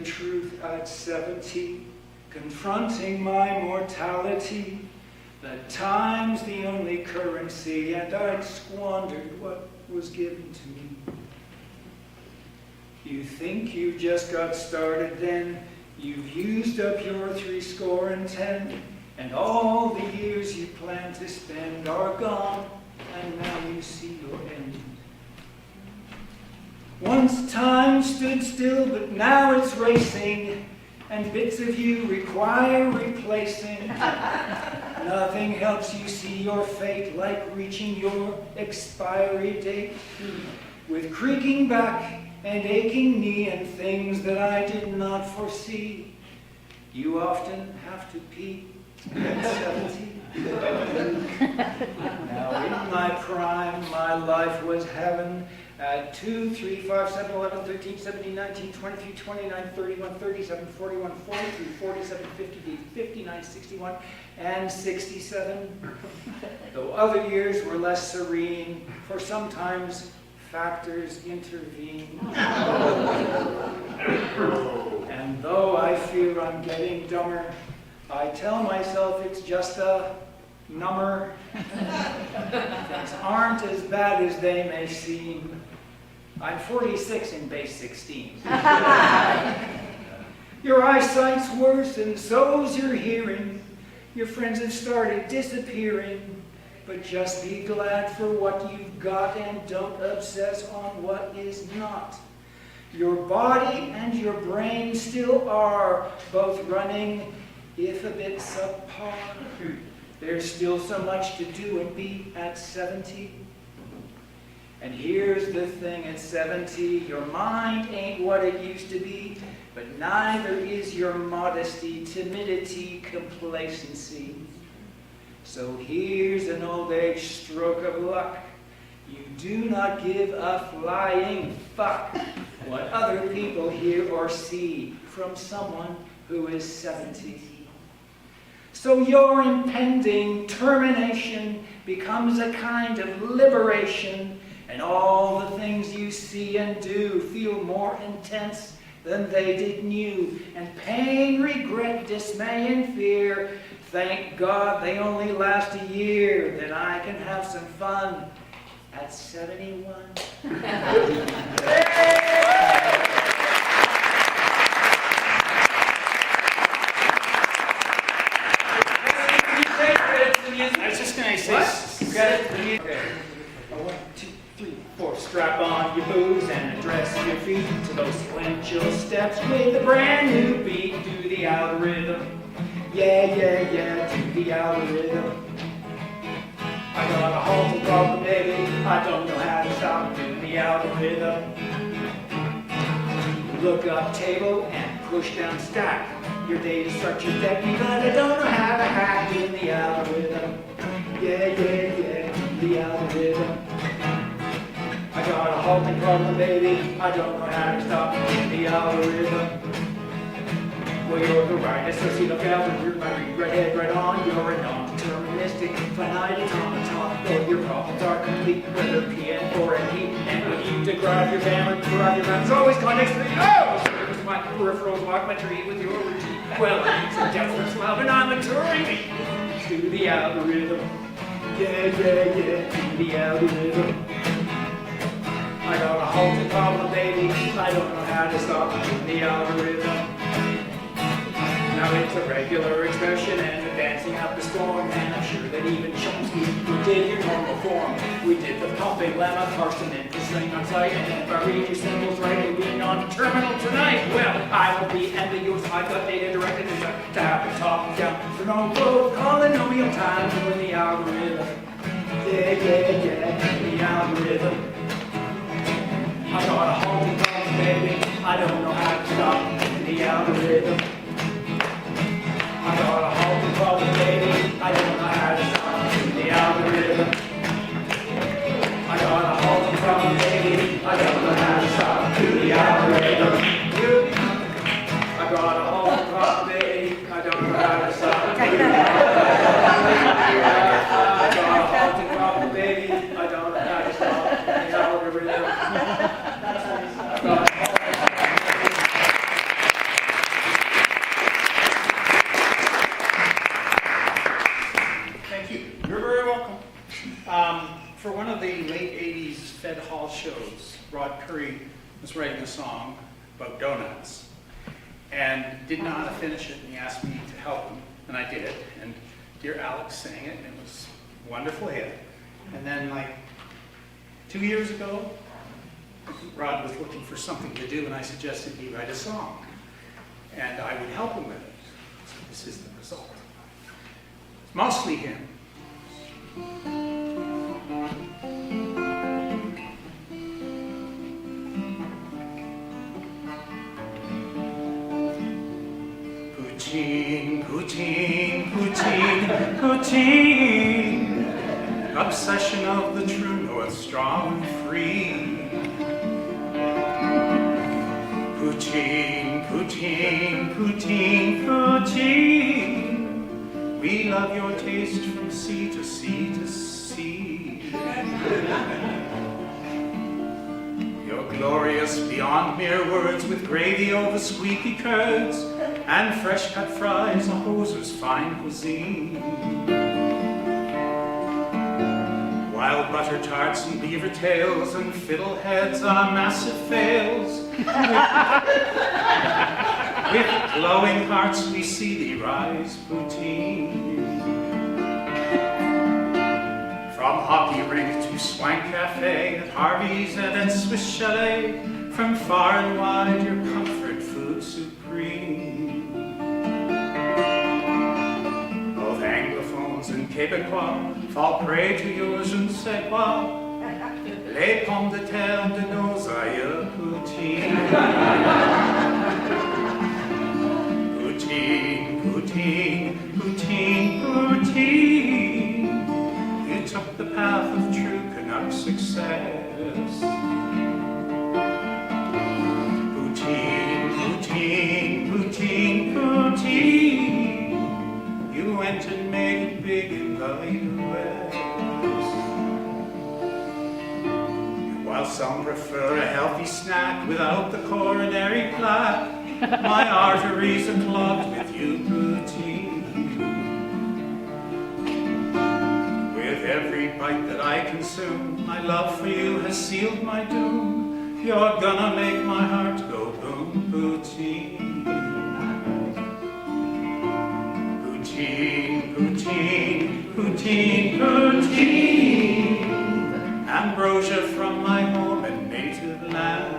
truth at 70, confronting my mortality, that time's the only currency, and I'd squandered what was given to me. You think you just got started then, you've used up your 70, and all the years you planned to spend are gone, and now you see your end. Once time stood still, but now it's racing, and bits of you require replacing. Nothing helps you see your fate like reaching your expiry date, with creaking back and aching knee and things that I did not foresee. You often have to pee at 70. Now in my prime, my life was heaven. At 2, 3, 5, 7, 11, 13, 17, 19, 23, 29, 31, 37, 41, 43, 47, 58, 59, 61, and 67. Though other years were less serene, for sometimes factors intervene. And though I fear I'm getting dumber, I tell myself it's just a number. Things aren't as bad as they may seem. I'm 46 in base 16. Your eyesight's worse and so's your hearing. Your friends have started disappearing. But just be glad for what you've got and don't obsess on what is not. Your body and your brain still are both running, if a bit subpar. There's still so much to do and be at 70. And here's the thing, at 70, your mind ain't what it used to be, but neither is your modesty, timidity, complacency. So here's an old age stroke of luck. You do not give a flying fuck what other people hear or see from someone who is 70. So your impending termination becomes a kind of liberation, and all the things you see and do feel more intense than they did new. And pain, regret, dismay, and fear, thank God they only last a year. Then I can have some fun at 71. I was just going to say, okay. 1, 2, 3, 4. Strap on your boots and address your feet to those sequential steps with a brand new beat. Do the algorithm. Yeah, yeah, yeah, do the algorithm. I got a halting problem, baby. I don't know how to stop doing the algorithm. Look up table and push down stack. Your data structure deck me, but I don't know how to hack in the algorithm. Yeah, yeah, yeah, the algorithm. I got a halting problem, baby. I don't know how to stop the algorithm. Well, you're the right associate of algorithm. I read right head, right on. You're a non-deterministic, finite automaton. Though your problems are complete, whether PN or NP. And when you derive your grammar, derive your math, it's always context free. Oh! My peripherals walk my tree with your routine. Well, I need some depth from love, and I'm maturing me to the algorithm. Yeah, yeah, yeah, to the algorithm. I got a halting problem, baby. I don't know how to stop the algorithm. Now it's a regular expression and advancing up the storm. And I'm sure that even Chomsky, who did your normal form, we did the pumping, lemma, parsing, and string on site. And if I read your symbols right, it'll be non-terminal tonight. Well, I will be ambiguous. I've got data directed to have it top and down. So no both polynomial time doing the algorithm. Yeah, yeah, yeah, the algorithm. I got a halting problem, baby. I don't know how to stop the algorithm. I got a halting problem, baby. I don't know how to stop the algorithm. I got a halting problem, baby. I don't know how to stop the algorithm. I got a halting problem, baby. I don't know how to stop the algorithm. I got a halting problem, baby. I don't know how to stop the algorithm. of the late 80s Fed Hall shows, Rod Curry was writing a song about donuts and didn't know how to finish it, and he asked me to help him, and I did, and Dear Alex sang it, and it was a wonderful hit. And then like 2 years ago, Rod was looking for something to do, and I suggested he write a song, and I would help him with it. So this is the result. It's mostly him. Poutine, poutine, poutine, poutine, obsession of the true north, strong and free. Poutine, poutine, poutine, poutine, we love your taste from sea to sea to sea. You're glorious beyond mere words, with gravy over squeaky curds and fresh cut fries, a hoser's fine cuisine. Wild butter tarts and beaver tails and fiddleheads are massive fails. With glowing hearts we see thee rise, poutine. From hockey rink to swank cafe, at Harvey's and at Swiss Chalet, from far and wide your comfort food supreme. Both anglophones and Québécois fall prey to your je ne sais quoi. Les pommes de terre de nos aïeux, poutine. Poutine, poutine, poutine, poutine. You took the path of true Canuck success. Poutine, poutine, poutine, poutine. You went and made it big in the West. While some prefer a healthy snack without the coronary plaque, my arteries are clogged with you, poutine. With every bite that I consume, my love for you has sealed my doom. You're gonna make my heart go boom, poutine. Poutine, poutine, poutine, poutine. Ambrosia from my home and native land.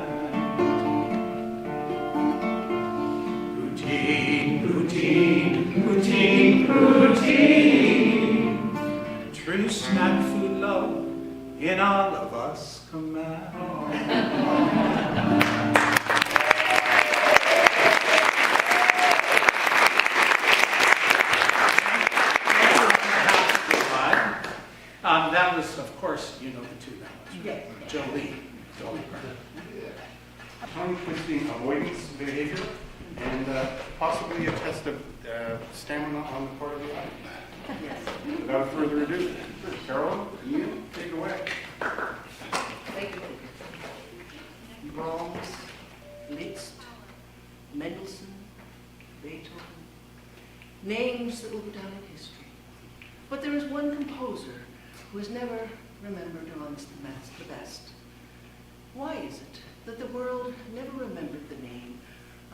Poutine, poutine, poutine, poutine. True snack food love in all of us command. That was, of course, you know the two numbers. Yeah. Jolie. Tongue-twisting avoidance behavior, and possibly a test of stamina on the part of the audience. Without further ado, Carol, Ian, take it away. Thank you. Brahms, Liszt, Mendelssohn, Beethoven, names that will go down in history. But there is one composer who is never remembered amongst the best. Why is it that the world never remembered the name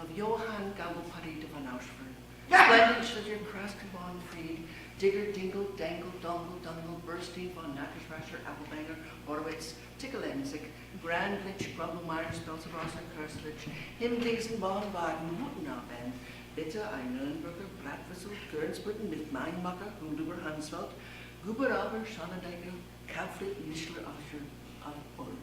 of Johann Gabelparty de van Auschwitz, Splendid Schlitter, Kraskenbahn, Fried, Digger, Dingle, Dangle, Dongle, Dungle, Bernstein, von Nackersrascher, Appelbanger, Horowitz, Tickelensik, Grandlich, Grumbelmeyer, Spelzerwasser, Kerslitsch, Himglesen, Baden-Baden, Huttenabend, Bitte, ein Nürnberger, Bratwissel, Görnsbrücken, mit Mainmacher, Hunduber, Hansfeld, Guberauer, Schonendecker, Kauflit, Mischler, Ascher, of Ulm.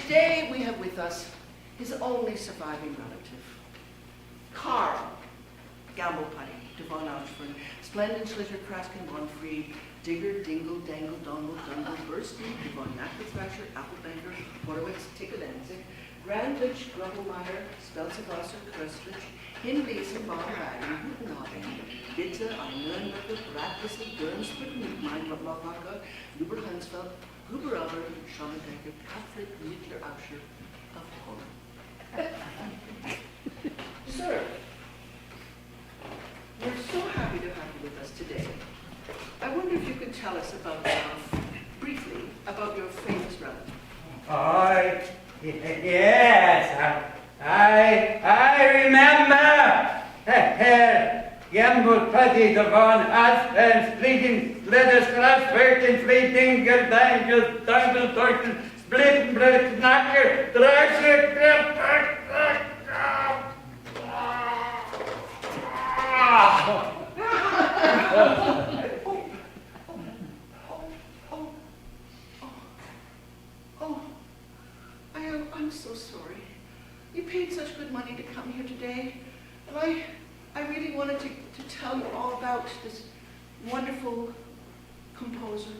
Today we have with us his only surviving relative, Karl Gambelputty de von Auschwitz, Splendid Schlitter, Kraskenbahn, Fried, Digger, Dingle, Dangle, Dongle, Dungle, Bernstein, von Nackersrascher, Appelbanger, Horowitz, Tickelensik, Grandlich, Grumbelmeyer, Spelzerwasser, Kerslitsch, Hinlesen, Baden-Baden, Huttenabend, Bitte, ein Nürnberger, Bratwissel, Görnsbrücken, mit Mainmacher, Lüber-Hansfeld, Guberauer, Schonendecker, Kauflit, Mittler, Auscher, of Holland. Sir, we're so happy to have you with us today. you could tell us about briefly, about your famous relative. Yes, I remember. Jembo Putty, the Von Aspen, Fleeting, Letters, Kraswerken, Fleeting, Gedangel, Dangle, Dorken, Split, Blit, Knacker, I'm so sorry. You paid such good money to come here today, and I really wanted to tell you all about this wonderful composer,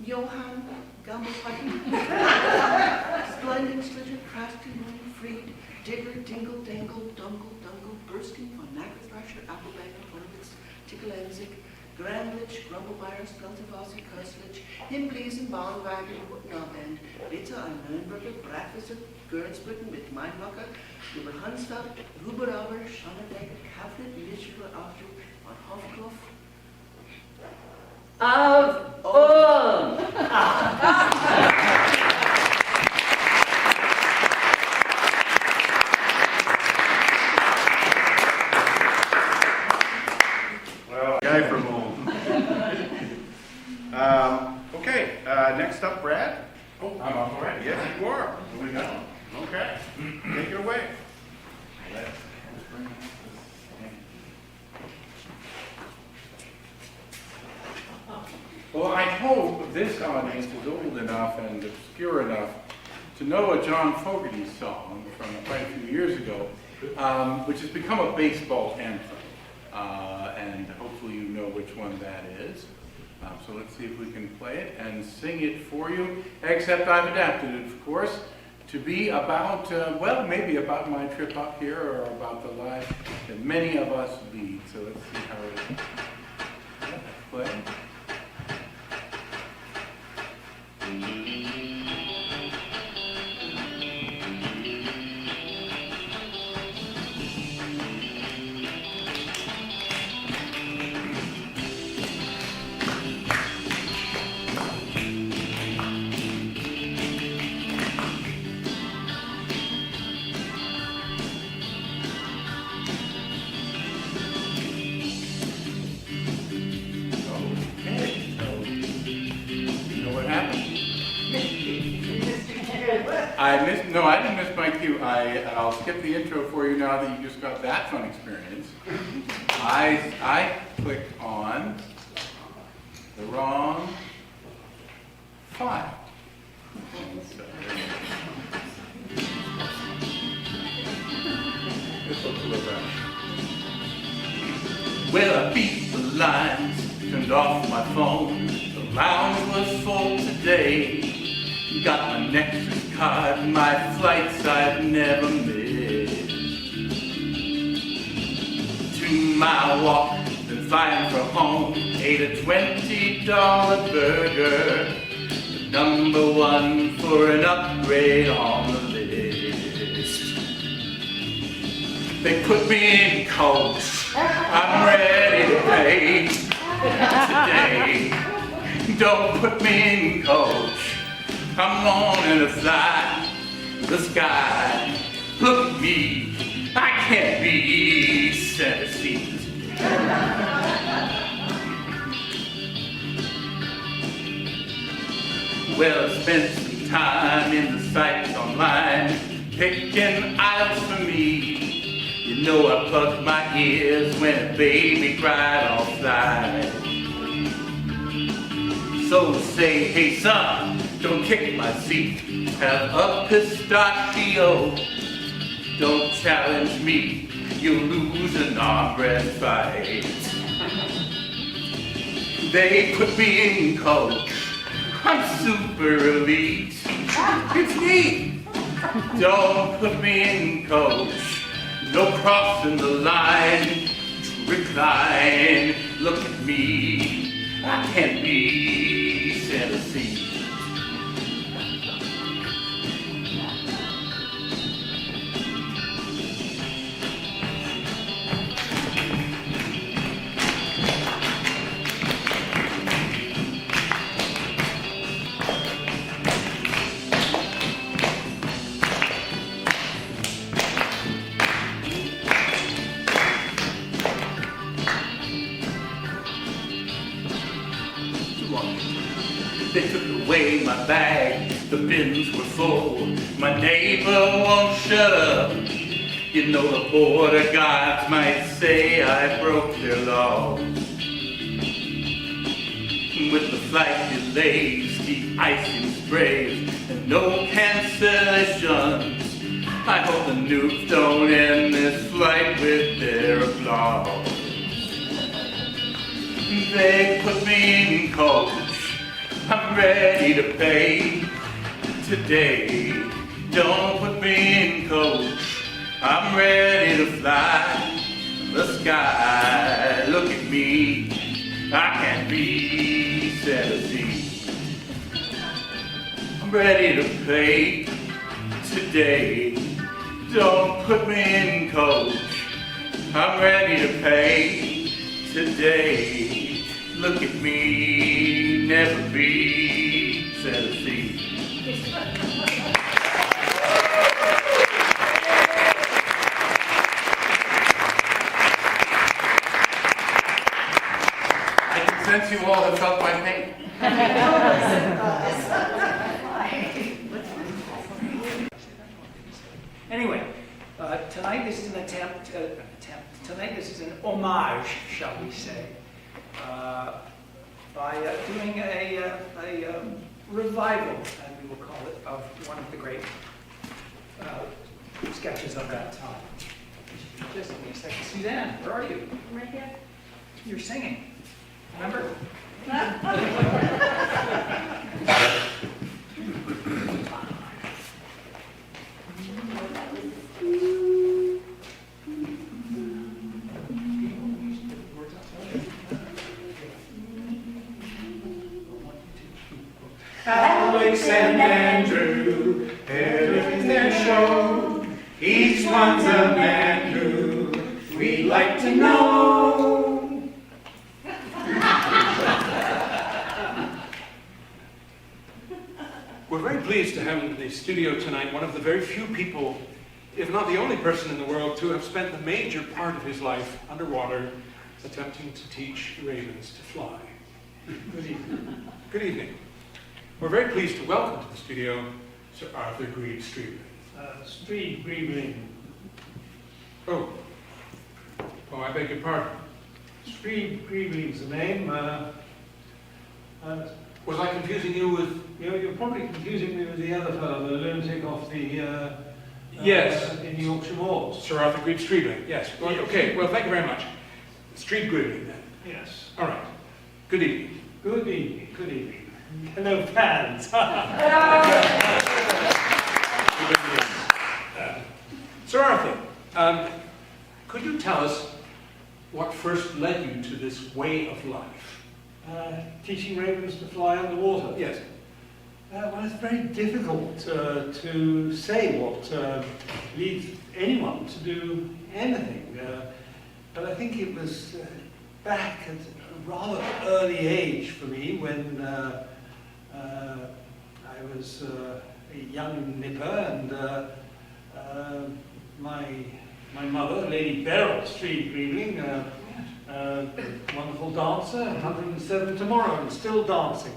Johann Gammelputty. Splendid, slitter, crafty, Fried, digger, dingle, dangle, dungle, dungle, bursting, von Nackerthrasher, Applebanger, Horowitz, Tickelenzig, Grandlich, Grumblemeyer, Speltevasi, Kurslich, Himbliesen, Bahnwagen, Hutnabend, Ritter an Nürnberger, Bratwasser, Gernsbrücken mit Mainwacker, über Hansfeld, Huberauer, Schonnebecker, Kavlet, Lischler, After, von Hofkloff. Auf uns! Well, guy from home. Okay, next up, Brad. Oh, I'm off already. Yes, you are. Here we go. Okay, take it away. Well, I hope this audience is old enough and obscure enough to know a John Fogerty song from quite a few years ago, which has become a baseball anthem. And hopefully you know which one that is. So let's see if we can play it and sing it for you, except I've adapted it, of course, to be about, well, maybe about my trip up here or about the life that many of us lead. So let's see how it plays. I didn't miss my cue. I'll skip the intro for you now that you just got that fun experience. I clicked on the wrong file. This looks a little better. Well, I beat the lines, turned off my phone. The lounge was full today. Got my Nexus card, my flights I've never missed. 2-mile walk, then flying for home. Ate a $20 burger. #1 for an upgrade on the list. They put me in coach. I'm ready to pay today. Don't put me in coach. I'm wanting to fly the sky. Look at me, I can't be center seat. Well, I spent some time in the sites online, picking aisles for me. You know I plugged my ears when a baby cried offside. So say, hey son, don't kick my seat, have a pistachio. Don't challenge me, you'll lose an arm wrestle fight. They put me in coach, I'm super elite. It's me, don't put me in coach. No crossing the line, recline. Look at me, I can't be center seat. one. They took away my bag, the bins were full. My neighbor won't shut up. You know the border guards might say I broke their laws. With the flight delays, the icing sprays, and no cancellations, I hope the nukes don't end this flight with their applause. They put me in coach, I'm ready to pay today. Don't put me in coach, I'm ready to fly the sky. Look at me, I can't be set aside. I'm ready to pay today. Don't put me in coach, I'm ready to pay today. Look at me, never be set aside. I can sense you all have felt my pain. Anyway, tonight this is an tonight this is an homage, shall we say, by doing a revival, as we will call it, of one of the great sketches of that time. Just give me a second. Suzanne, where are you? I'm right here. You're singing. Remember? Alex and Andrew, they're in their show. Each one's a man who we'd like to know. We're very pleased to have in the studio tonight one of the very few people, if not the only person in the world, to have spent the major part of his life underwater attempting to teach ravens to fly. Good evening. Good evening. We're very pleased to welcome to the studio Sir Arthur Greaves-Streebling. Streebling. Oh, I beg your pardon. Streebling's the name. Was I confusing you with... You're probably confusing me with the other fellow, the lunatic off the... Yes. In the Yorkshire Moors. Sir Arthur Greaves-Streebling, yes. Well, okay, well, thank you very much. Streebling then. Yes. All right. Good evening. Good evening. Good evening. Hello, fans. Sir Arthur, could you tell us what first led you to this way of life? Teaching ravens to fly underwater. Yes. Well, it's very difficult to say what leads anyone to do anything. But I think it was back at a rather early age for me when I was a young nipper, and my mother, Lady Beryl Streebling, wonderful dancer, 107 tomorrow and still dancing.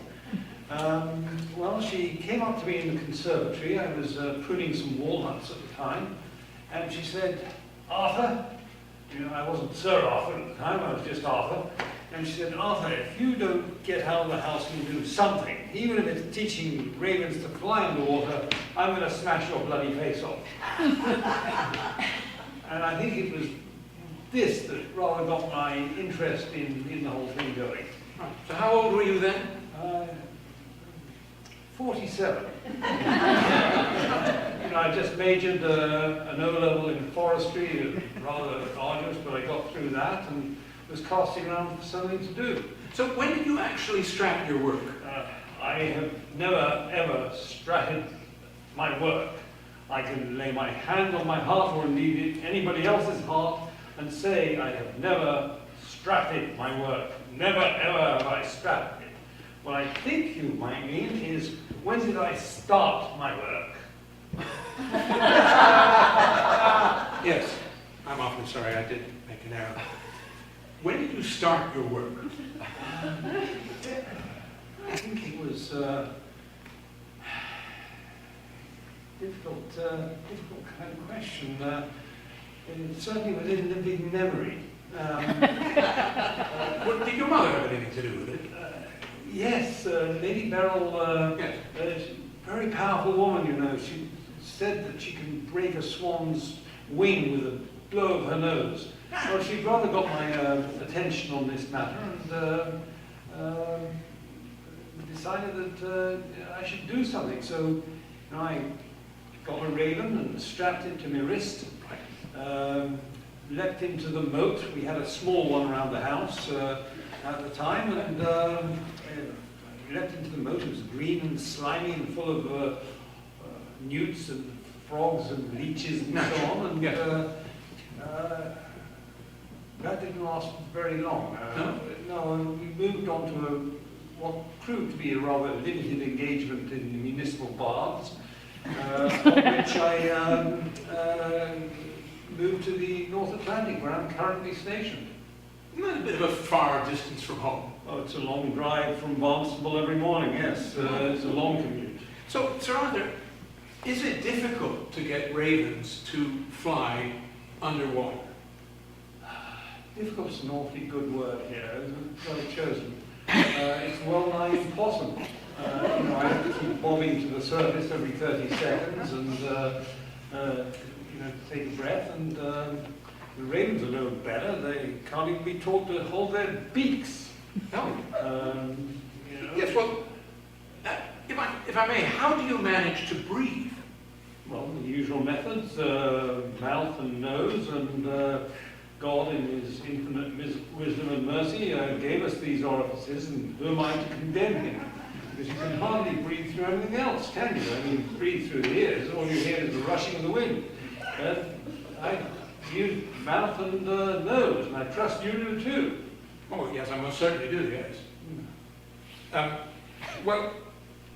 Well, she came up to me in the conservatory. I was pruning some walnuts at the time, and she said, "Arthur," I wasn't Sir Arthur at the time, I was just Arthur, and she said, "Arthur, if you don't get out of the house and do something, even if it's teaching ravens to fly underwater, I'm going to smash your bloody face off." And I think it was this that rather got my interest in the whole thing going. Right. So how old were you then? 47. I just majored an O-level in forestry, rather arduous, but I got through that and was casting around for something to do. So when did you actually strap your work? I have never, ever stratted my work. I can lay my hand on my heart, or indeed anybody else's heart, and say I have never stratted my work. Never, ever have I strapped it. What I think you might mean is, when did I start my work? Yes, I'm awfully sorry, I did make an error. When did you start your work? difficult kind of question. It's certainly within the big memory. Did your mother have anything to do with it? Yes, Lady Beryl, Yes. very powerful woman, you know. She said that she can break a swan's wing with a blow of her nose. Well, she'd rather got my attention on this matter and decided that I should do something. So, you know, I got a raven and strapped it to my wrist. Leapt into the moat. We had a small one around the house at the time, and leapt into the moat. It was green and slimy and full of newts and frogs and leeches and so on. And that didn't last very long. No, and we moved on to what proved to be a rather limited engagement in the municipal baths, on which I moved to the North Atlantic, where I'm currently stationed. Isn't that a bit of a far distance from home? Oh, it's a long drive from Barnstable every morning, yes. It's a long commute. So, Sir Arthur, is it difficult to get ravens to fly underwater? Difficult's an awfully good word here, well chosen. It's well nigh impossible. You know, I have to keep bobbing to the surface every 30 seconds and you know, take a breath, and the ravens are no better. They can't even be taught to hold their beaks. No. You know. Yes, well, if I may, how do you manage to breathe? Well, the usual methods, mouth and nose, and God in his infinite wisdom and mercy gave us these orifices, and who am I to condemn him? Because you can hardly breathe through anything else, can you? I mean, breathe through the ears, all you hear is the rushing of the wind. I use mouth and nose, and I trust you do too. Oh, yes, I most certainly do, yes. Well,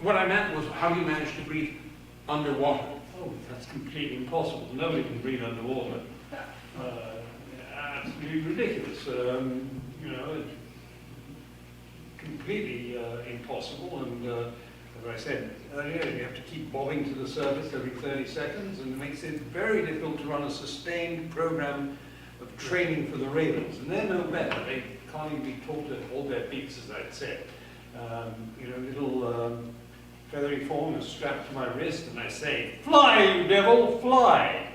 what I meant was how you manage to breathe underwater. Oh, that's completely impossible. Nobody can breathe underwater. Absolutely ridiculous. You know, it's completely impossible. And as I said earlier, you have to keep bobbing to the surface every 30 seconds, and it makes it very difficult to run a sustained program of training for the ravens. And they're no better. They can't even be taught to hold their beaks, as I'd said. You know, little feathery form is strapped to my wrist, and I say, "Fly, you devil, fly!"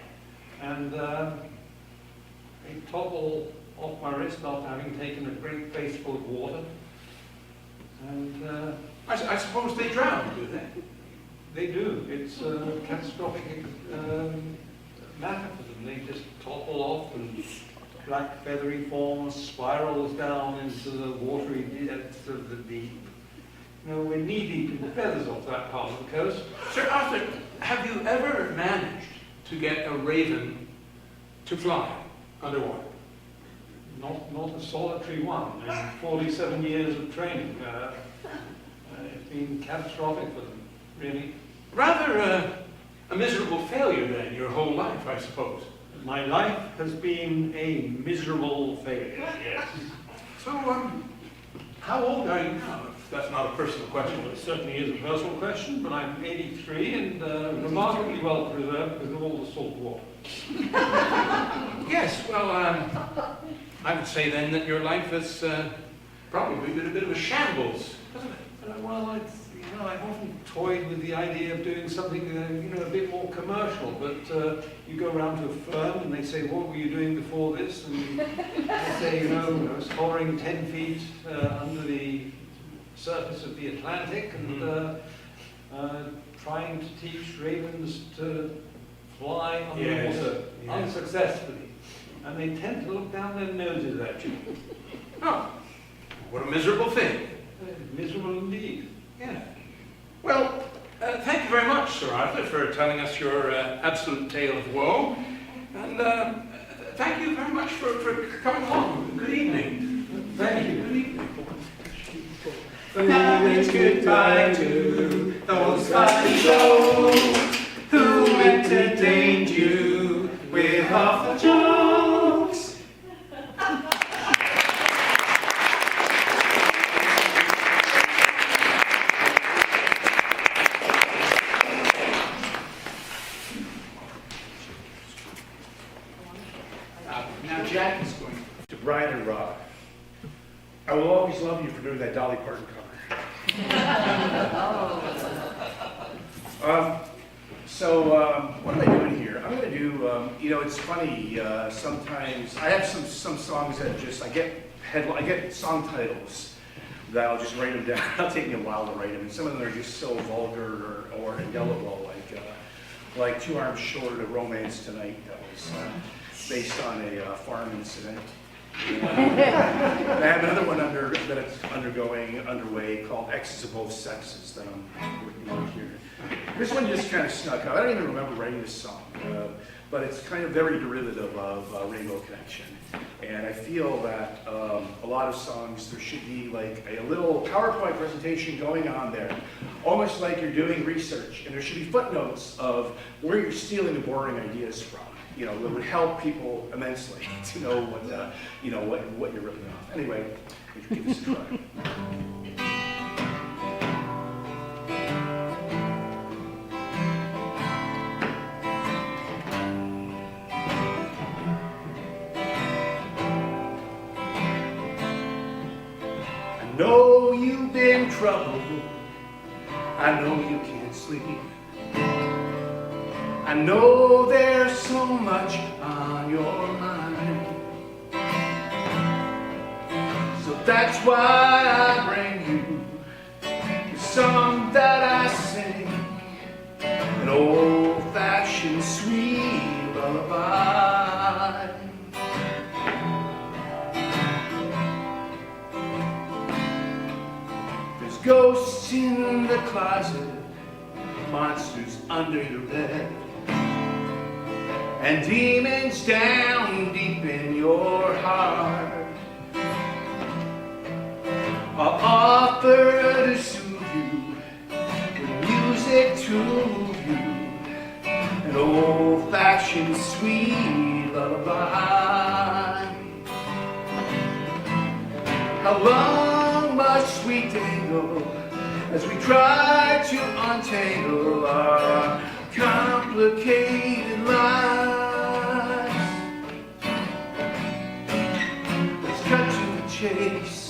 And they topple off my wrist after having taken a great faceful of water. And I suppose they drown, do they? they do. It's a catastrophic matter for them. They just topple off, and black feathery form spirals down into the watery depths of the deep. You know, we're knee-deep in feathers off that part of the coast. Sir Arthur, have you ever managed to get a raven to fly underwater? Not a solitary one. In 47 years of training, it's been catastrophic for them, really. Rather a miserable failure then, your whole life, I suppose. My life has been a miserable failure, yes. So, how old are you now, if that's not a personal question? Well, it certainly is a personal question, but I'm 83 and remarkably well preserved because of all the salt water. Yes, well, I would say then that your life has probably been a bit of a shambles, hasn't it? Well, you know, I've often toyed with the idea of doing something, you know, a bit more commercial. But you go around to a firm and they say, "What were you doing before this?" And I say, you know, I was hovering 10 feet under the surface of the Atlantic and trying to teach ravens to fly underwater unsuccessfully. And they tend to look down their noses at you. Oh, what a miserable thing. Miserable indeed. Yeah. Well, thank you very much, Sir Arthur, for telling us your absolute tale of woe. And thank you very much for coming along. Good evening. Thank you. Good evening. Now it's goodbye to those funny shows who entertained you with half the jokes. Dolly Parton cover. What am I doing here? I'm going to do, it's funny, sometimes I have some songs that I get song titles that I'll just write them down. It'll take me a while to write them, and some of them are just so vulgar or indelible, like Two Arms Short of Romance Tonight, that was based on a farm incident. I have another one that's underway called X's of Both Sexes that I'm working on here. This one just kind of snuck out. I don't even remember writing this song, but it's kind of very derivative of Rainbow Connection. And I feel that a lot of songs, there should be like a little PowerPoint presentation going on there, almost like you're doing research. And there should be footnotes of where you're stealing the boring ideas from. That would help people immensely to know what you're ripping off. Anyway, give this a try. I know you've been troubled. I know you can't sleep. I know there's so much on your mind. So that's why I bring you the song that I sing, an old-fashioned sweet lullaby. There's ghosts in the closet, monsters under your bed, and demons down deep in your heart. I'll offer to soothe you with music to move you, an old-fashioned sweet lullaby. How long must we dangle as we try to untangle our complicated lives? Let's cut to the chase.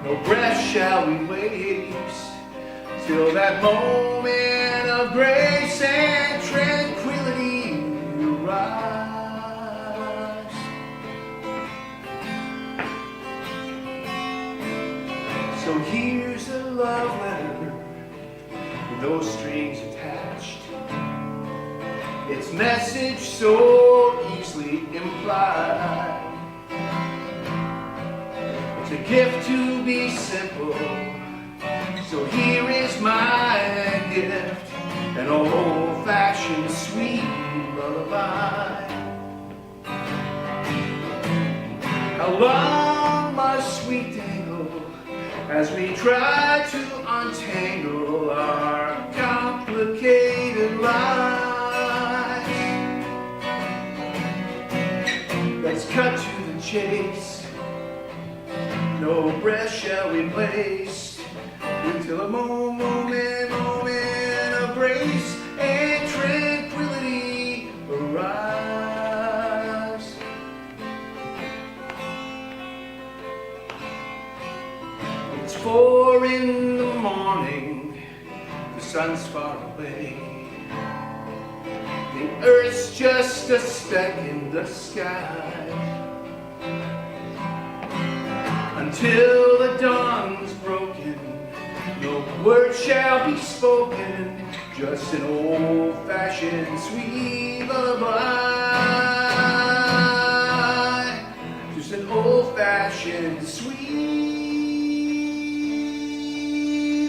No breath shall we waste till that moment of grace and tranquility arrives. So here's a love letter with those strings attached. Its message so easily implied. It's a gift to be simple, so here is my gift, an old-fashioned sweet lullaby. How long must we dangle as we try to untangle our complicated lives? Let's cut to the chase. No breath shall we waste until a moment of grace and tranquility arrives. It's 4 in the morning, the sun's far away. The earth's just a speck in the sky. Until the dawn's broken, no word shall be spoken, just an old-fashioned sweet lullaby. Just an old-fashioned sweet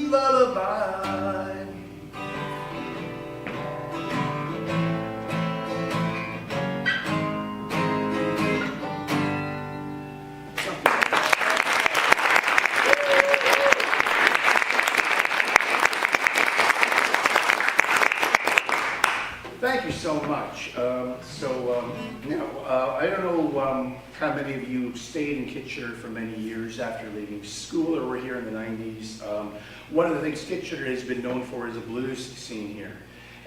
lullaby. Thank you so much. I don't know how many of you stayed in Kitchener for many years after leaving school or were here in the 90s. One of the things Kitchener has been known for is a blues scene here.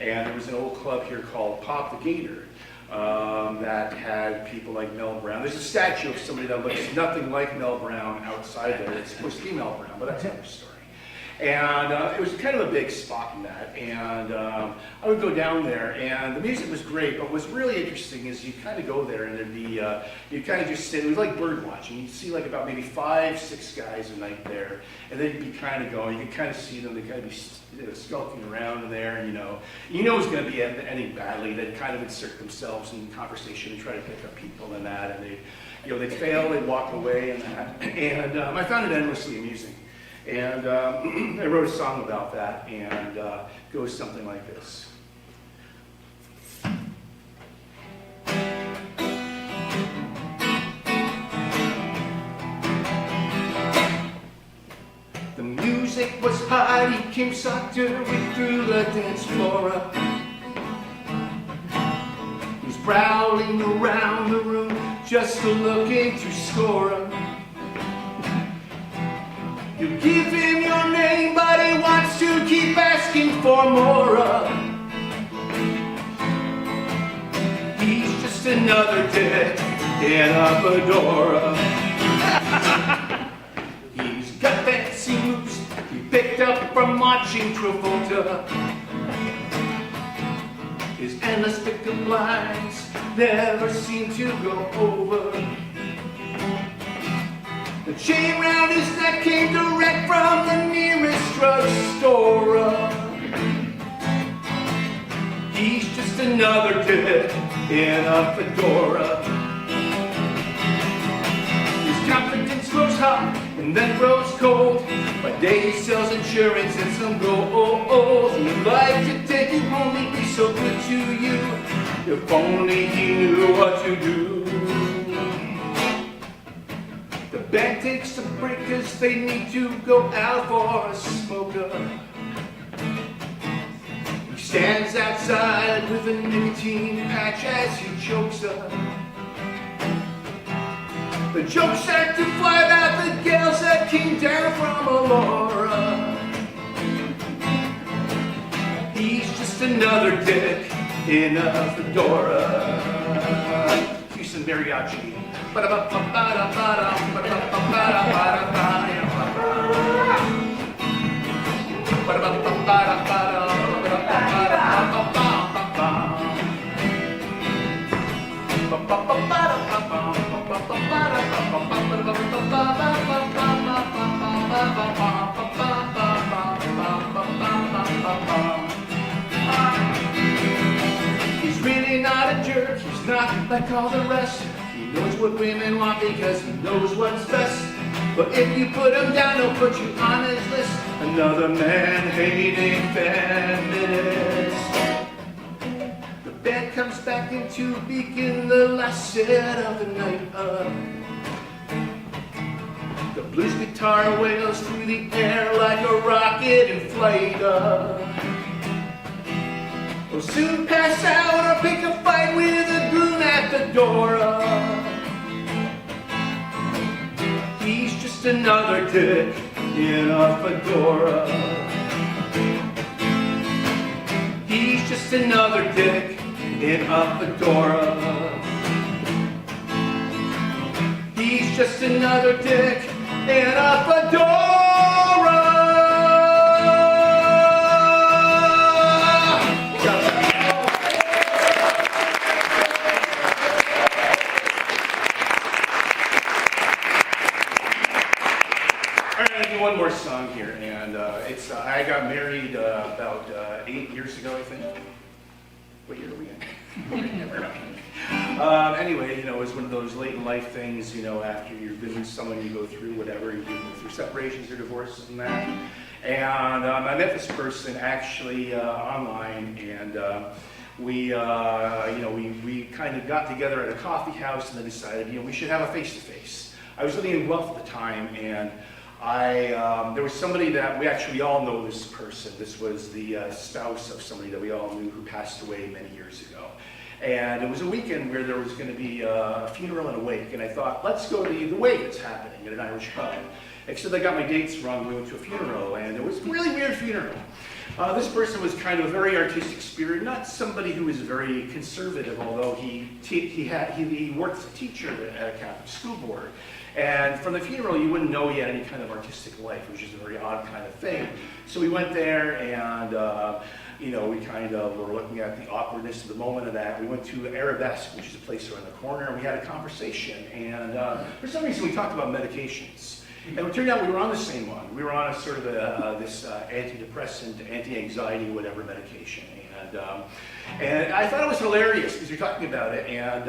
And there was an old club here called Pop the Gator, that had people like Mel Brown. There's a statue of somebody that looks nothing like Mel Brown outside there. It's supposed to be Mel Brown, but that's another story. And it was kind of a big spot in that. And I would go down there, and the music was great, but what's really interesting is you kind of go there, and there'd be, you kind of just sit, it was like bird watching. You'd see like about maybe 5, 6 guys a night there, and they'd be kind of going, you could kind of see them, they'd kind of be skulking around in there, and you know it's going to be ending badly. They'd kind of insert themselves in conversation and try to pick up people and that, and they'd fail, they'd walk away and that. And I found it endlessly amusing. And I wrote a song about that, and it goes something like this. The music was high, he came sauntering through the dance floor. He was prowling around the room, just looking to score. You give him your name, but he wants to keep asking for more. He's just another dick in a fedora. He's got fancy moves he picked up from watching Travolta. His endless pickup lines never seem to go over. The chain round his neck came direct from the nearest drugstore. He's just another dick in a fedora. His confidence grows hot and then grows cold. By day he sells insurance and some gold. He'd like to take you home, he'd be so good to you. If only he knew what to do. The band takes a break cause they need to go out for a smoker. He stands outside with a nicotine patch as he chokes up. The jokes start to fly about the gals that came down from Aurora. He's just another dick in a fedora. Houston Mariachi. He's really not a jerk, he's not like all the rest. He knows what women want because he knows what's best. But if you put him down, he'll put you on his list. Another man-hating feminist. The band comes back in to begin the last set of the night up. The blues guitar wails through the air like a rocket in flight up. We'll soon pass out or pick a fight with a goon at the door. He's just another dick in a fedora. He's just another dick in a fedora. He's just another dick in a fedora. One more song here, and it's I got married about 8 years ago, I think. What year are we in? Never know. Anyway, it was one of those late in life things, after you've been with someone, you go through whatever, you go through separations or divorces and that. And I met this person actually online, and we kind of got together at a coffee house and then decided, we should have a face-to-face. I was living in Guelph at the time, and there was somebody that we actually all know this person. This was the spouse of somebody that we all knew who passed away many years ago. And it was a weekend where there was going to be a funeral and a wake. And I thought, let's go to the wake that's happening at an Irish pub. Except I got my dates wrong. We went to a funeral, and it was a really weird funeral. This person was kind of a very artistic spirit, not somebody who was very conservative, although he worked as a teacher at a Catholic school board. And from the funeral, you wouldn't know he had any kind of artistic life, which is a very odd kind of thing. So we went there and, you know, we kind of were looking at the awkwardness of the moment of that. We went to Arabesque, which is a place around the corner, and we had a conversation. And for some reason, we talked about medications. And it turned out we were on the same one. We were on a sort of this antidepressant, anti-anxiety, whatever medication. And I thought it was hilarious because you're talking about it. And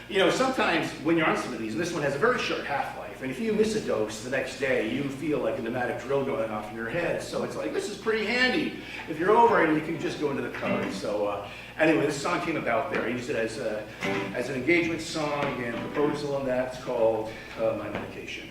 you know, sometimes when you're on some of these, and this one has a very short half-life, and if you miss a dose the next day, you feel like a pneumatic drill going off in your head. So it's like, this is pretty handy. If you're over it, you can just go into the cupboard. So anyway, this song came about there. I used it as an engagement song and proposal, and that's called My Medication.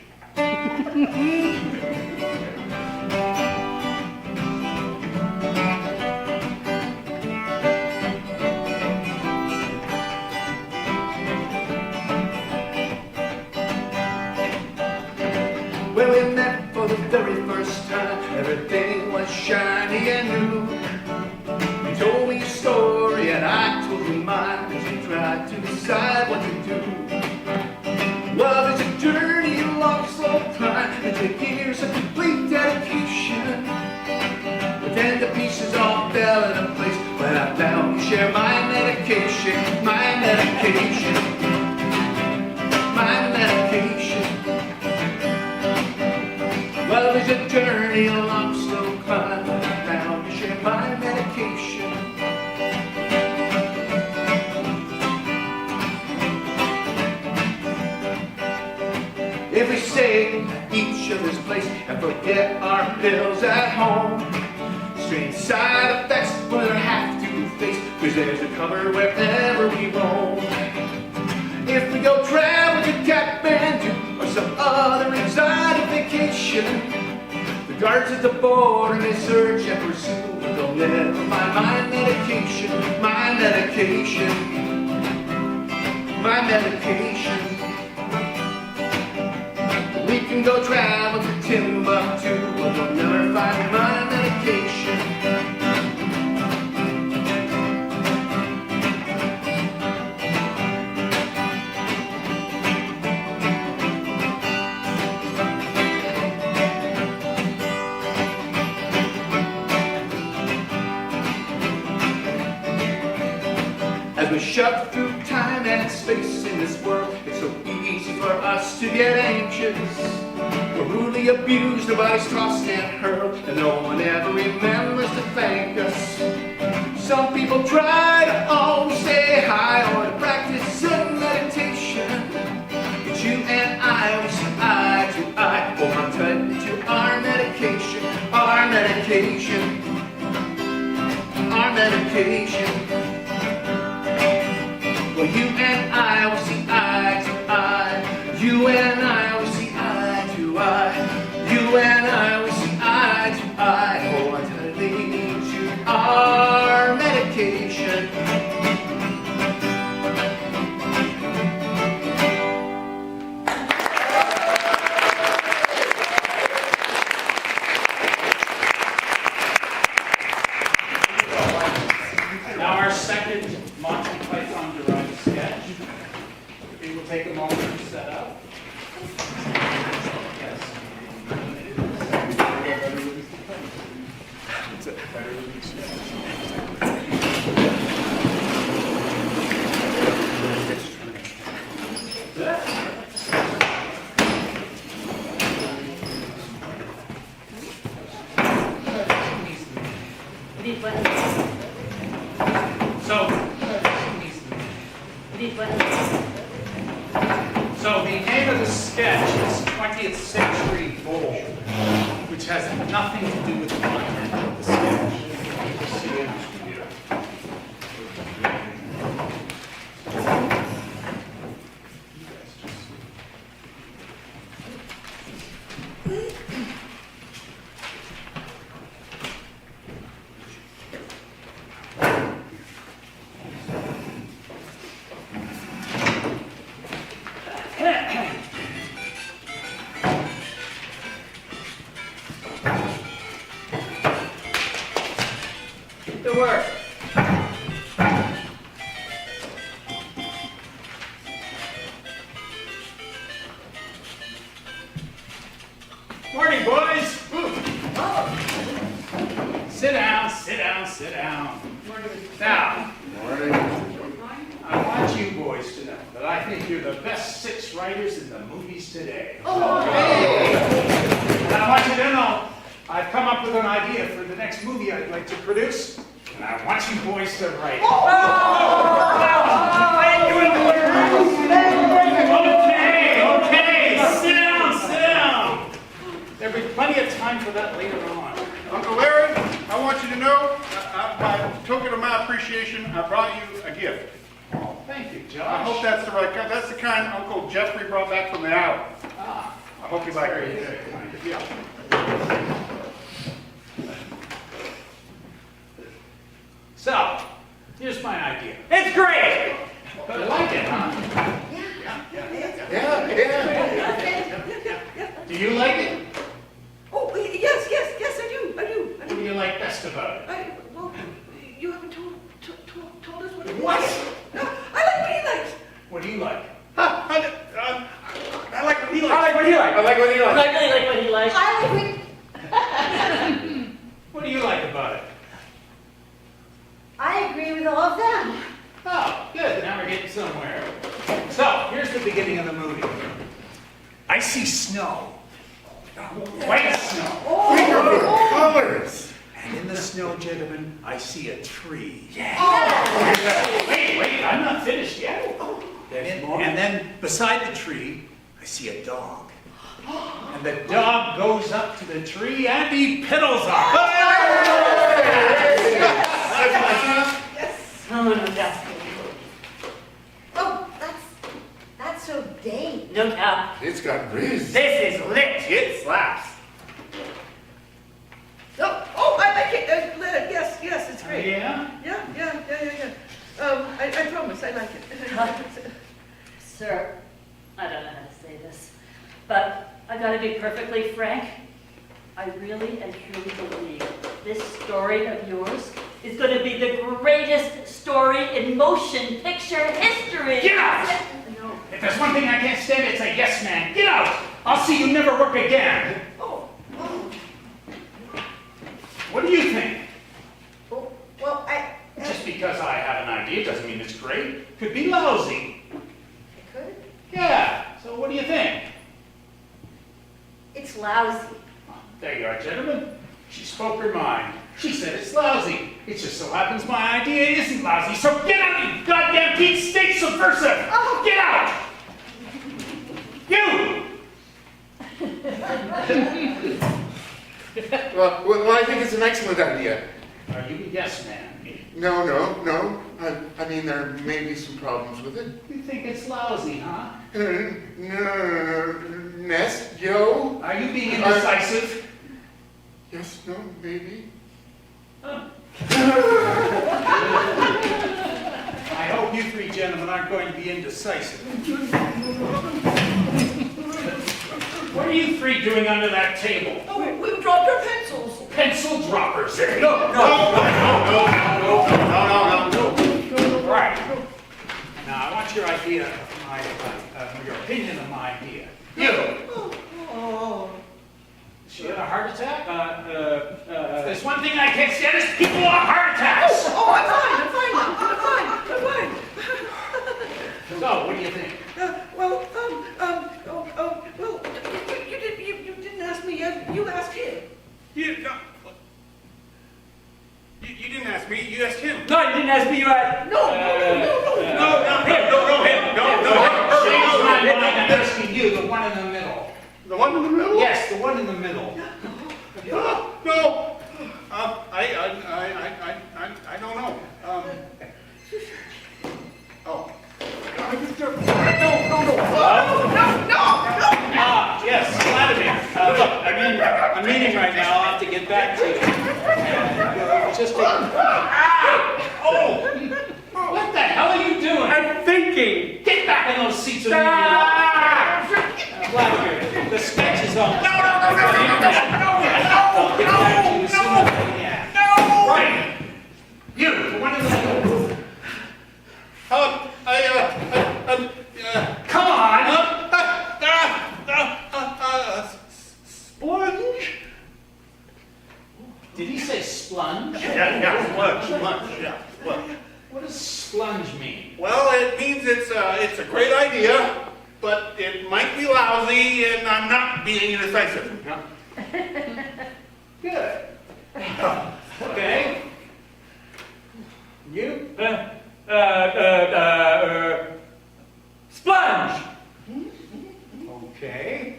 When we met for the very first time, everything was shiny and new. You told me your story and I told you mine, as we tried to decide what to do. Love is a journey, a long, slow climb. It takes years of complete dedication. But then the pieces all fell into place when I found you share my medication, my medication, my medication. Love is a journey, a long, slow climb. When I found you share my medication. If we stay at each other's place and forget our pills at home, strange side effects we'll have to face, cause there's a cover wherever we roam. If we go travel to Kathmandu or some other exotic vacation, the guards at the border may search and pursue, but they'll never find my medication, my medication, my medication. We can go travel to Timbuktu, but they'll never find my medication. As we shove through time and space in this world, it's so easy for us to get anxious. We're rudely abused, nobody's tossed and hurled, and no one ever remembers to thank us. Some people try to always stay high or to practice Zen meditation, but you and I, we see eye to eye, hold on tight to our medication, our medication, our medication. Well, you and I will see eye to eye. You and I will see eye to eye. You and I will see eye to eye. Hold on tightly to our medication. Now our second Monty Python derived sketch. We will take a moment to set up. Yes. So the name of the sketch is 20th Century Bowl, which has nothing to do with the content of the sketch. to work. Morning, boys. Sit down, sit down, sit down. Now, I want you boys to know that I think you're the best 6 writers in the movies today. And I want you to know I've come up with an idea for the next movie I'd like to produce, and I want you boys to write it. Okay, sit down, sit down. There'll be plenty of time for that later on. Uncle Larry, I want you to know, by token of my appreciation, I brought you a gift. Oh, thank you, Josh. I hope that's the right kind. That's the kind Uncle Jeffrey brought back from the alley. Ah, I hope you like very it. good. Yeah. So, here's my idea. It's great! You like it, huh? Yeah. Do you like it? Oh, yes, I do. What do you like best about it? Well, you haven't told us what it is. What? No, I like what he likes. What do you like? I like what he likes. I like what he likes. I like what he likes. I really like what he likes. What do you like about it? I agree with all of them. Oh, good. Now we're getting somewhere. So, here's the beginning of the movie. I see snow. White snow. Colors. And in the snow, gentlemen, I see a tree. Yes. Wait, I'm not finished yet. And then beside the tree, I see a dog. And the dog goes up to the tree and he piddles off. Oh, no, that's good. Oh, that's so dang. No doubt. It's got riz. This is lit. It slaps. Oh, I like it. Yes, it's great. Yeah? Yeah. I promise, I like it. Sir, I don't know how to say this, but I gotta be perfectly frank. I really and truly believe this story of yours is going to be the greatest story in motion picture history. Get out! No. If there's one thing I can't stand, it's a yes man. Get out! I'll see you never work again. Oh. What do you think? Oh, well, Just because I have an idea doesn't mean it's great. Could be lousy. It could. Yeah, so what do you think? It's lousy. There you are, gentlemen. She spoke her mind. She said it's lousy. It just so happens my idea isn't lousy. So get out, you goddamn Pete State subversive! Oh. Get out! You! Well, I think it's an excellent idea. Are you a yes man? No. I mean, there may be some problems with it. You think it's lousy, huh? No. Nest, Joe? Are you being indecisive? Yes, no, maybe. I hope you 3 gentlemen aren't going to be indecisive. What are you 3 doing under that table? Oh, we've dropped our pencils. Pencil droppers. There. No. Right. Now I want your idea of your opinion of my idea. You. Oh. She had a heart attack? If there's one thing I can't stand is people with heart attacks. Oh, I'm fine. So, what do you think? Well, you didn't ask me. You asked him. You didn't ask me, you asked him. No, you didn't ask me. You asked. No. Not him. Change my mind. I'm asking you, the one in the middle. The one in the middle? Yes, the one in the middle. No. I don't know. Yes, Vladimir. Look, I'm meeting right now. I'll have to get back to you. Just take. Oh! What the hell are you doing? I'm thinking. Get back in those seats and leave me alone. Vladimir, the sketch is on. No! I'll get back to you as soon as I can. Right. Did he say splunge? Yeah, splunge, yeah, splunge. What does splunge mean? Well, it means it's a great idea, but it might be lousy, and I'm not being indecisive. Good. Okay. You? Splunge! Okay.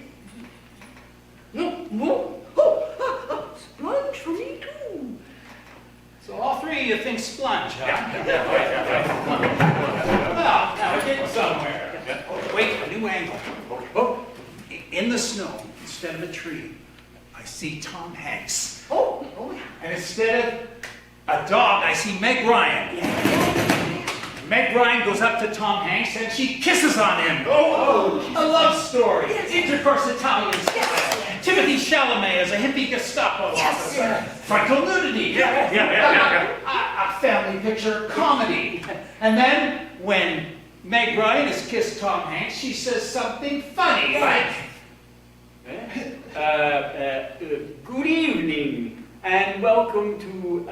Splunge for me too. So all three of you think splunge, huh? Yeah. Well, now we're getting somewhere. Wait, a new angle. Oh, in the snow, instead of a tree, I see Tom Hanks. Oh, And instead of a dog, I see Meg Ryan. Meg Ryan goes up to Tom Hanks and she kisses on him. Oh, a love story. Intercourse Italian style. Timothy Chalamet as a hippie Gestapo officer. Frontal nudity. A family picture comedy. And then when Meg Ryan has kissed Tom Hanks, she says something funny, like, good evening. And welcome to,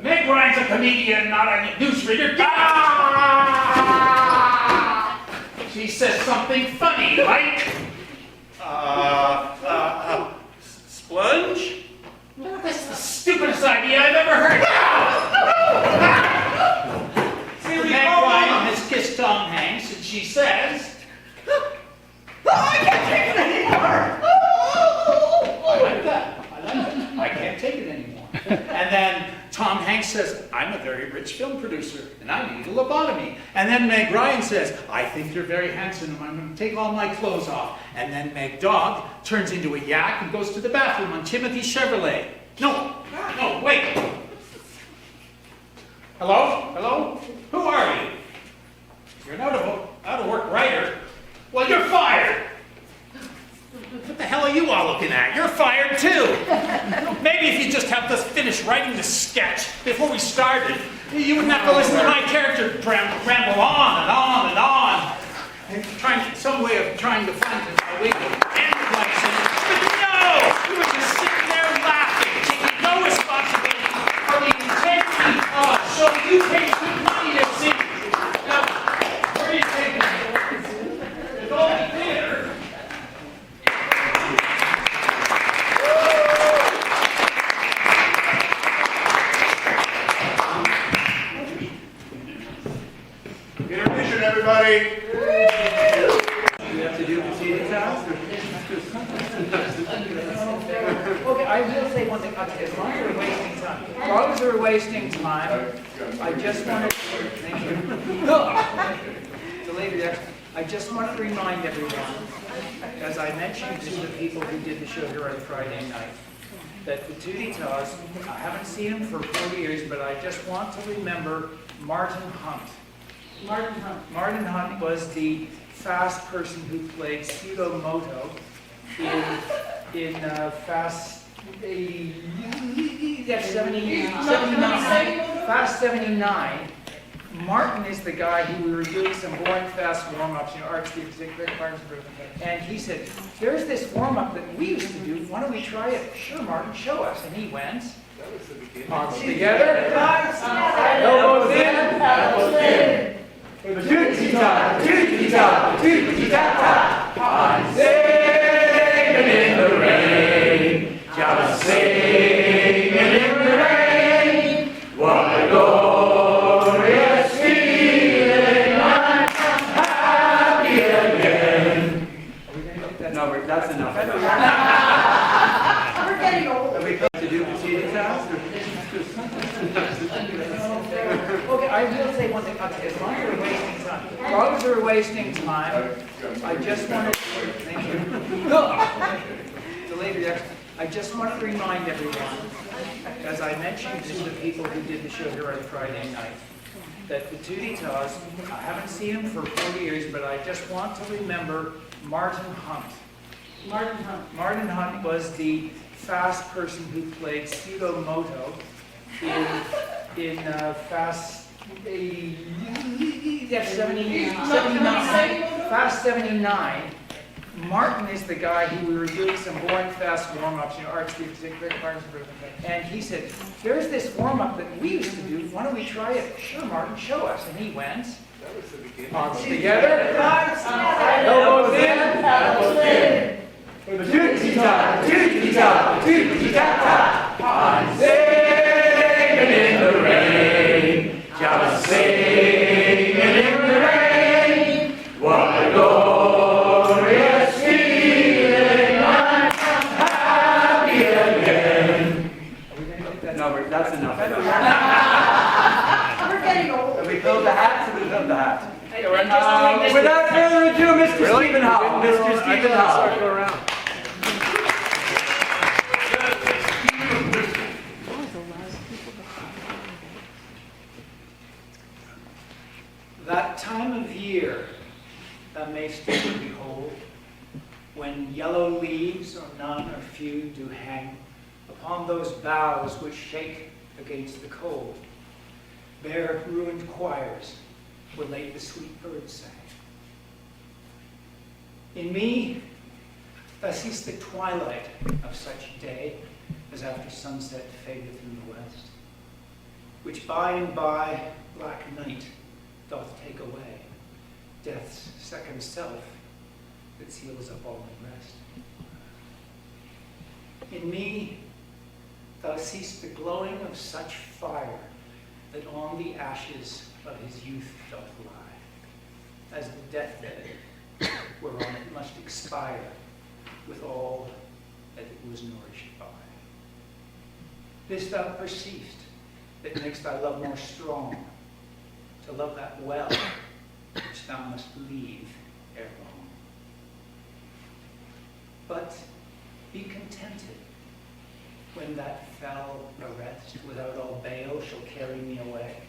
Meg Ryan's a comedian, not a newsreader. She says something funny, like, Splunge? that's the stupidest idea I've ever heard. Meg Ryan has kissed Tom Hanks, and she says, I can't take it anymore. I like that. I can't take it anymore. And then Tom Hanks says, I'm a very rich film producer, and I need a lobotomy. And then Meg Ryan says, I think you're very handsome, and I'm going to take all my clothes off. And then Meg Dog turns into a yak and goes to the bathroom on Timothy Chevrolet. No, wait. Hello? Who are you? You're an out of work writer. Well, you're fired. What the hell are you all looking at? You're fired too. Maybe if you just helped us finish writing the sketch before we started, you wouldn't have to listen to my character ramble on and on and on. And some way of trying to find a way to analyze it. But no! You were just sitting there laughing, taking no responsibility for the integrity of a show you paid good money to see. Now, where are you taking it? It's all the theater. Intermission, everybody. You have to do proceeding task? Okay, I will say one thing. Okay, as long as we're wasting time. As long as we're wasting time, I just wanted, thank you. Delayed reaction. I just want to remind everyone, as I mentioned to the people who did the show here on Friday night, that the Tuditas, I haven't seen him for 4 years, but I just want to remember Martin Hunt. Martin Hunt was the fast person who played Pseudo-Moto in Fast 79. Martin is the guy who we were doing some boring fast warm-ups, Arts, and he said, there's this warm-up that we used to do, why don't we try it? Sure, Martin, show us. And he went, arms together, elbows in, elbows in. I'm singing in the rain, just singing in the rain. What a glorious feeling, I'm happy again. No, that's enough. We're getting old. Are we going to do proceeding task? Okay, I will say one thing. Okay, as long as we're wasting time. As long as we're wasting time, I just wanted to, thank you. Delayed reaction. I just want to remind everyone, as I mentioned to the people who did the show here on Friday night, that the Tuditas, I haven't seen him for 4 years, but I just want to remember Martin Hunt. Martin Hunt was the fast person who played Pseudo-Moto in Fast 79. Fast 79. Martin is the guy who we were doing some boring fast warm-ups, arts, and he said, there's this warm-up that we used to do. Why don't we try it? Sure, Martin, show us. And he went. That was the beginning. Arms together. Elbows in. Elbows in. Doody-ta, doody-ta, doody-ta-ta. I'm singing in the rain, just singing in the rain. What a glorious feeling, I'm happy again. No, that's enough. We're getting old. We filled the hat, so we filled the hat. Hey, we're just doing this. Without further ado, Mr. Stephen Howell. Mr. Stephen Howell. That time of year that may still behold, when yellow leaves, or none or few, do hang upon those boughs which shake against the cold, bare ruined choirs where late the sweet birds sang. In me, thou seest the twilight of such day as after sunset fadeth in the west, which by and by black night doth take away, death's second self that seals up all unrest. In me, thou seest the glowing of such fire that on the ashes of his youth doth lie, as the deathbed whereon it must expire with all that it was nourished by. This thou perceivest, that makes thy love more strong, to love that well which thou must leave ere long. But be contented when that fell arrest without all bale shall carry me away.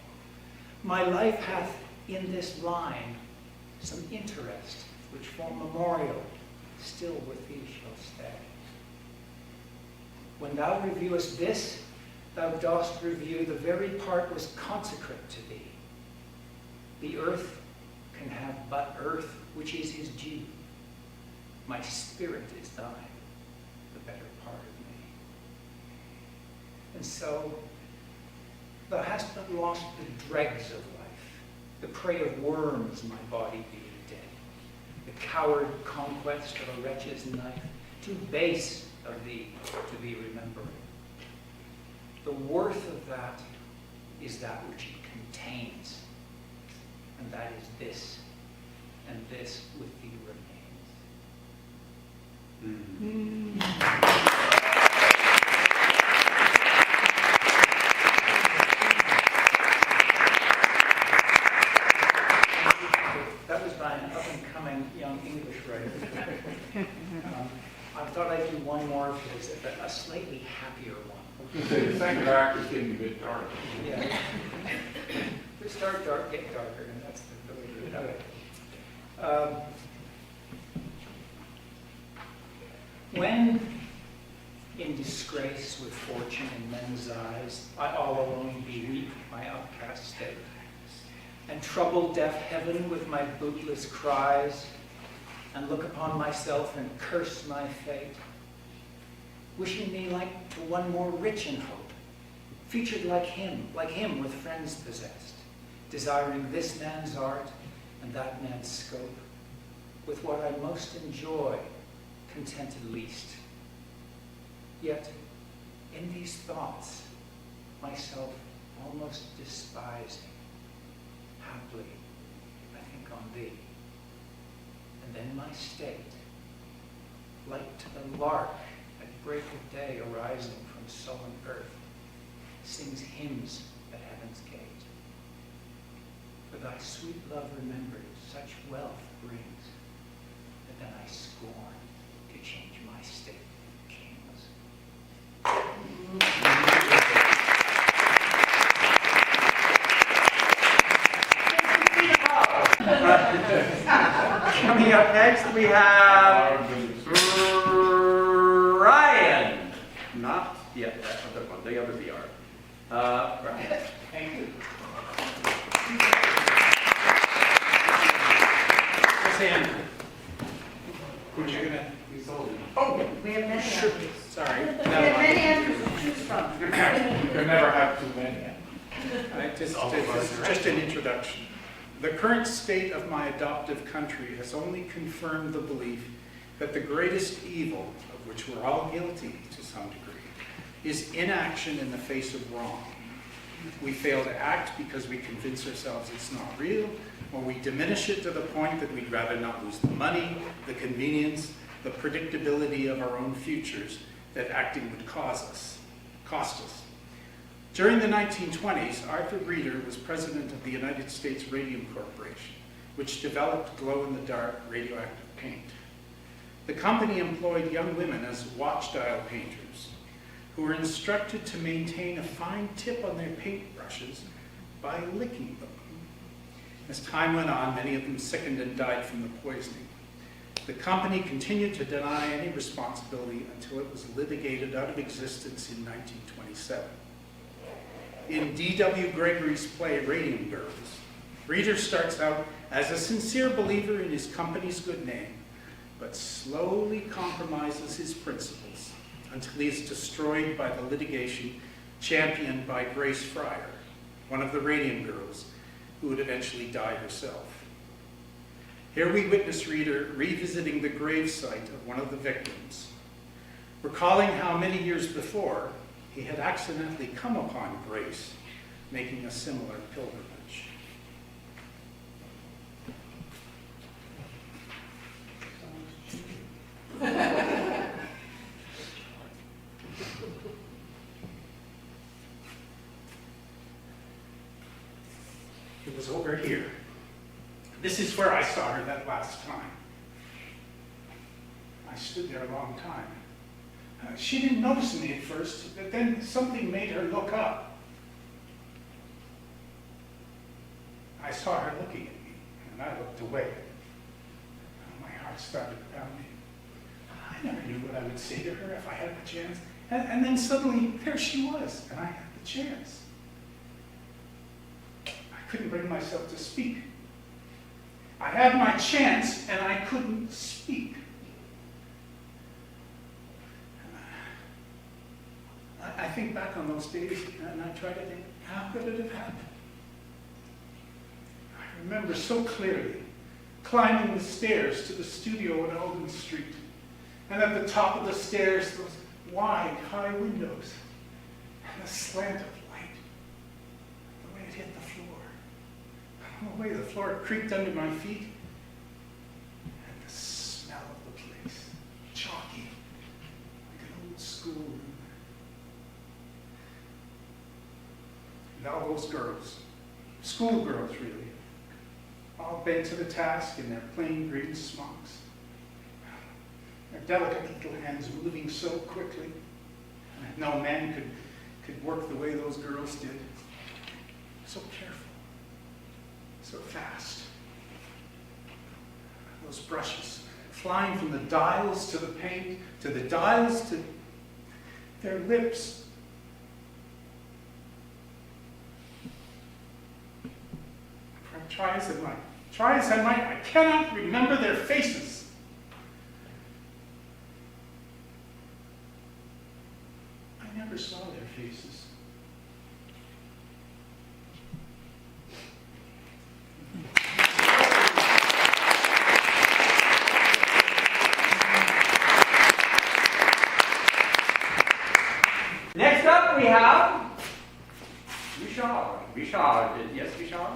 My life hath in this line some interest, which for memorial still with thee shall stay. When thou reviewest this, thou dost review the very part was consecrate to thee. The earth can have but earth, which is his due. My spirit is thine, the better part of me. And so, thou hast but lost the dregs of life, the prey of worms, my body being dead, the coward conquest of a wretch's knife, too base of thee to be remembering. The worth of that is that which it contains, and that is this, and this with thee remains. That was by an up-and-coming young English writer. I thought I'd do one more of his, but a slightly happier one. I was going to say, the second act is getting a bit dark. Yeah. We start dark, get darker, and that's the way to do it. Okay. When in disgrace with fortune in men's eyes, I all alone beweep my outcast state, and trouble deaf heaven with my bootless cries, and look upon myself and curse my fate, wishing me like to one more rich in hope, featured like him with friends possessed, desiring this man's art and that man's scope, with what I most enjoy, contented least. Yet, in these thoughts, myself almost despising, haply, I think on thee. And then my state, like to the lark at break of day arising from sullen earth, sings hymns at heaven's gate. For thy sweet love remembered such wealth brings, that then I scorn to change my state of kings. Coming up next, we have Ryan. Not yet, that other one, the other VR. Ryan. Thank you. Who you gonna? We sold it. Oh, We have many sure. actors. Sorry. We have many actors to choose from. You can never have too many. Just an introduction. The current state of my adoptive country has only confirmed the belief that the greatest evil, of which we're all guilty to some degree, is inaction in the face of wrong. We fail to act because we convince ourselves it's not real, or we diminish it to the point that we'd rather not lose the money, the convenience, the predictability of our own futures that acting would cost us. During the 1920s, Arthur Reeder was president of the United States Radium Corporation, which developed glow-in-the-dark radioactive paint. The company employed young women as watch dial painters, who were instructed to maintain a fine tip on their paintbrushes by licking them. As time went on, many of them sickened and died from the poisoning. The company continued to deny any responsibility until it was litigated out of existence in 1927. In D.W. Gregory's play, Radium Girls, Reeder starts out as a sincere believer in his company's good name, but slowly compromises his principles until he is destroyed by the litigation championed by Grace Fryer, one of the Radium Girls, who would eventually die herself. Here we witness Reeder revisiting the gravesite of one of the victims, recalling how many years before he had accidentally come upon Grace making a similar pilgrimage. It was over here. This is where I saw her that last time. I stood there a long time. She didn't notice me at first, but then something made her look up. I saw her looking at me, and I looked away. My heart started pounding. I never knew what I would say to her if I had the chance. And then suddenly, there she was, and I had the chance. I couldn't bring myself to speak. I had my chance, and I couldn't speak. I think back on those days, and I try to think, how could it have happened? I remember so clearly climbing the stairs to the studio on Alden Street, and at the top of the stairs, those wide, high windows, and the slant of light, the way it hit the floor, the way the floor creaked under my feet, and the smell of the place, chalky, like an old schoolroom. And all those girls, schoolgirls really, all bent to the task in their plain green smocks. Their delicate little hands moving so quickly. And no man could work the way those girls did. So careful, so fast. Those brushes flying from the dials to the paint, to the dials to their lips. Try as I might, I cannot remember their faces. I never saw their faces. Next up we have Richard. Yes, Richard?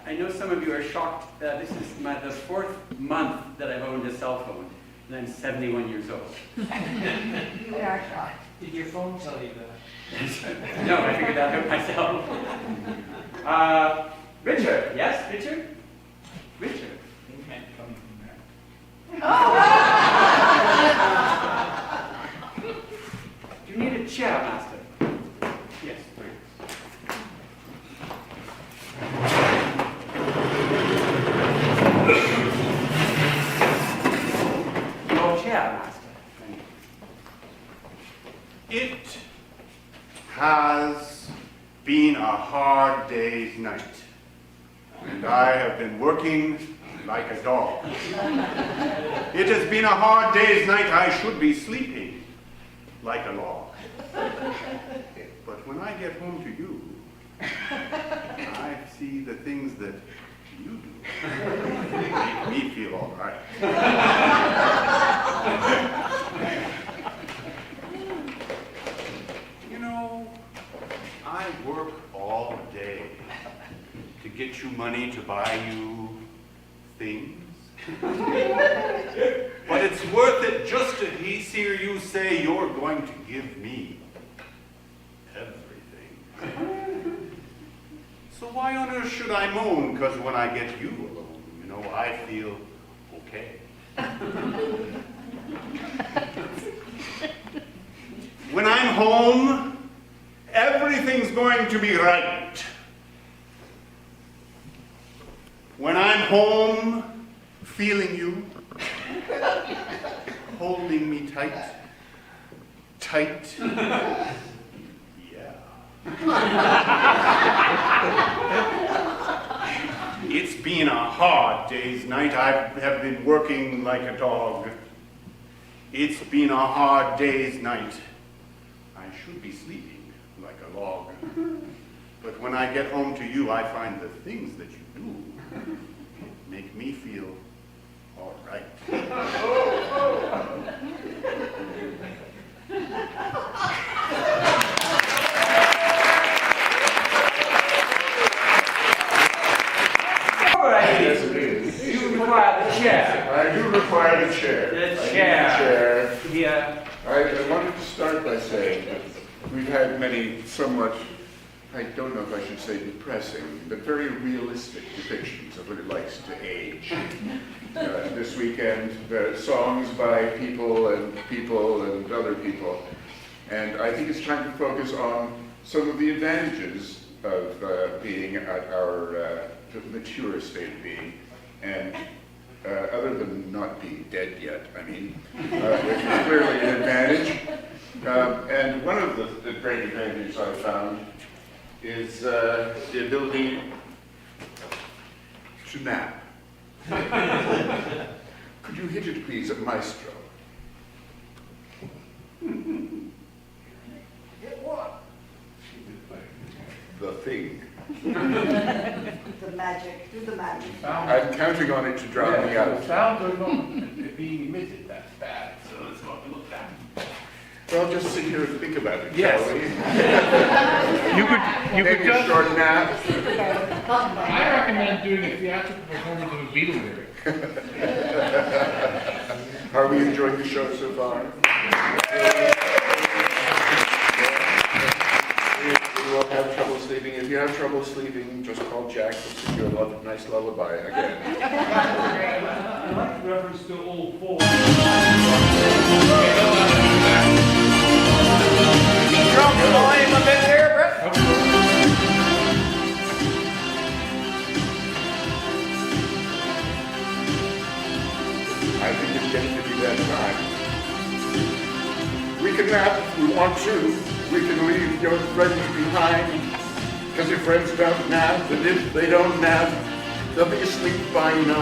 I know some of you are shocked. This is the fourth month that I've owned a cell phone, and I'm 71 years old. You are shocked. Did your phone tell you that? No, I figured that out myself. Richard, yes, Richard? Richard. You can't come from there. Do you need a chair, Master? Yes, please. Your chair, Master. Thank you. It has been a hard day's night, and I have been working like a dog. It has been a hard day's night. I should be sleeping like a log. But when I get home to you, I see the things that you do make me feel all right. You know, I work all day to get you money to buy you things. But it's worth it just to hear you say you're going to give me everything. So why on earth should I moan? Because when I get you alone, you know, I feel okay. When I'm home, everything's going to be right. When I'm home, feeling you, holding me tight, tight, yeah. It's been a hard day's night. I have been working like a dog. It's been a hard day's night. I should be sleeping like a log. But when I get home to you, I find the things that you do make me feel all right. Yes, it is. You require the chair. I do require the chair. The I need chair. the chair. Here. I wanted to start by saying that we've had many somewhat, I don't know if I should say depressing, but very realistic depictions of what it likes to age. This weekend, songs by people and other people. And I think it's time to focus on some of the advantages of being at our mature state of being. And other than not being dead yet, I mean, which is clearly an advantage. And one of the great advantages I've found is the ability to nap. Could you hit it, please, maestro? Hit what? The thing. The magic, do the magic. I'm counting on it to drown me out. The sound of it being emitted, that's bad, so let's not look at Well, just sit here and think about it, Yes. shall we? You Maybe could a just, short nap. I recommend doing a theatrical performance of a Beatle lyric. Are we enjoying the show so far? You won't have trouble sleeping. If you have trouble sleeping, just call Jack. He'll sing you a nice lullaby again. I like the reference to all four. Drop the volume a bit there, Brett. I think it's getting to be that time. We can nap if we want to. We can leave your friends behind. Because your friends don't nap, and if they don't nap, they'll be asleep by 9. I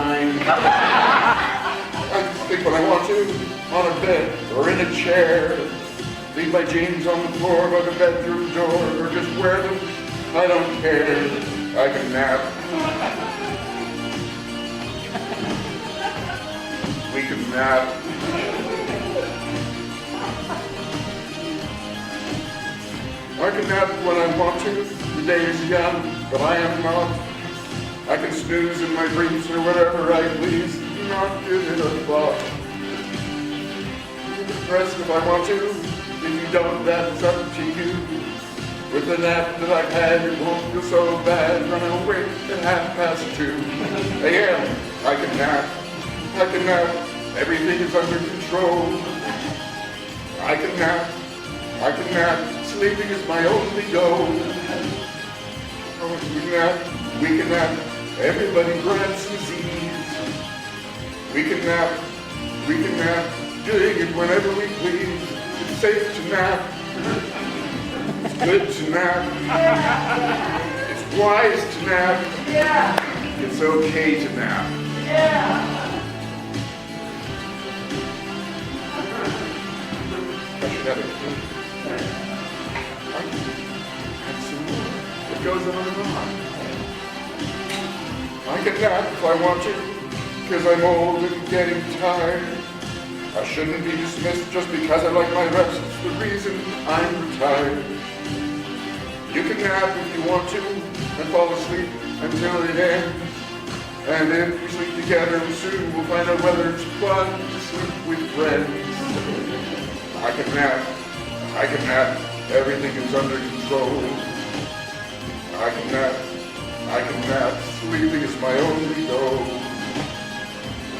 can sleep when I want to, on a bed or in a chair. Leave my jeans on the floor by the bedroom door, or just wear them. I don't care. I can nap. We can nap. I can nap when I want to. The day is young, but I am not. I can snooze in my briefs or whatever I please. Not give it a thought. Rest if I want to. If you don't, that's up to you. With the nap that I've had, it won't feel so bad when I wake at 2:30 a.m. I can nap. I can nap. Everything is under control. I can nap. I can nap. Sleeping is my only goal. Oh, we can nap. We can nap. Everybody grab some Z's. We can nap. We can nap. Doing it whenever we please. It's safe to nap. It's good to nap. It's wise to nap. It's okay to nap. I should have a clue. And some more. It goes on and on. I can nap if I want to, because I'm old and getting tired. I shouldn't be dismissed just because I like my rest. It's the reason I'm retired. You can nap if you want to, and fall asleep until it ends. And if we sleep together, soon we'll find out whether it's fun to sleep with friends. I can nap, everything is under control. I can nap, sleeping is my only goal.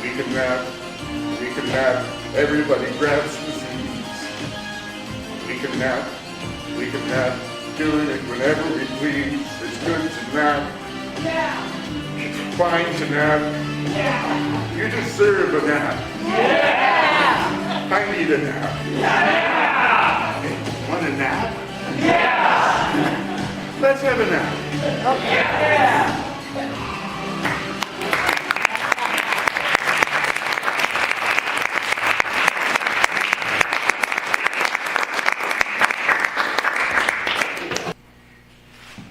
We can nap, everybody grab some seats. We can nap, doing it whenever we please. It's good to nap. It's fine to nap. You deserve a nap. I need a nap. Hey, want a nap? Let's have a nap.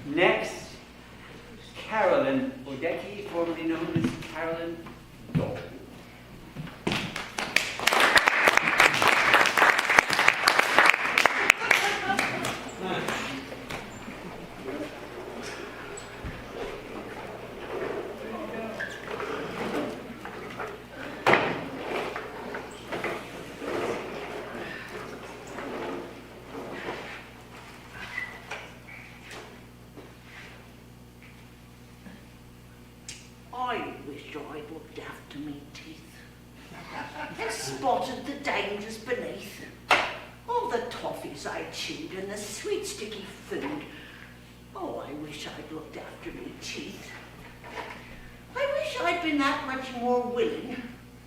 Next, Carolyn Odecki, formerly known as Carolyn Dole. I wish I'd looked after me teeth and spotted the dangers beneath. All the toffees I chewed and the sweet sticky food. Oh, I wish I'd looked after me teeth. I wish I'd been that much more willing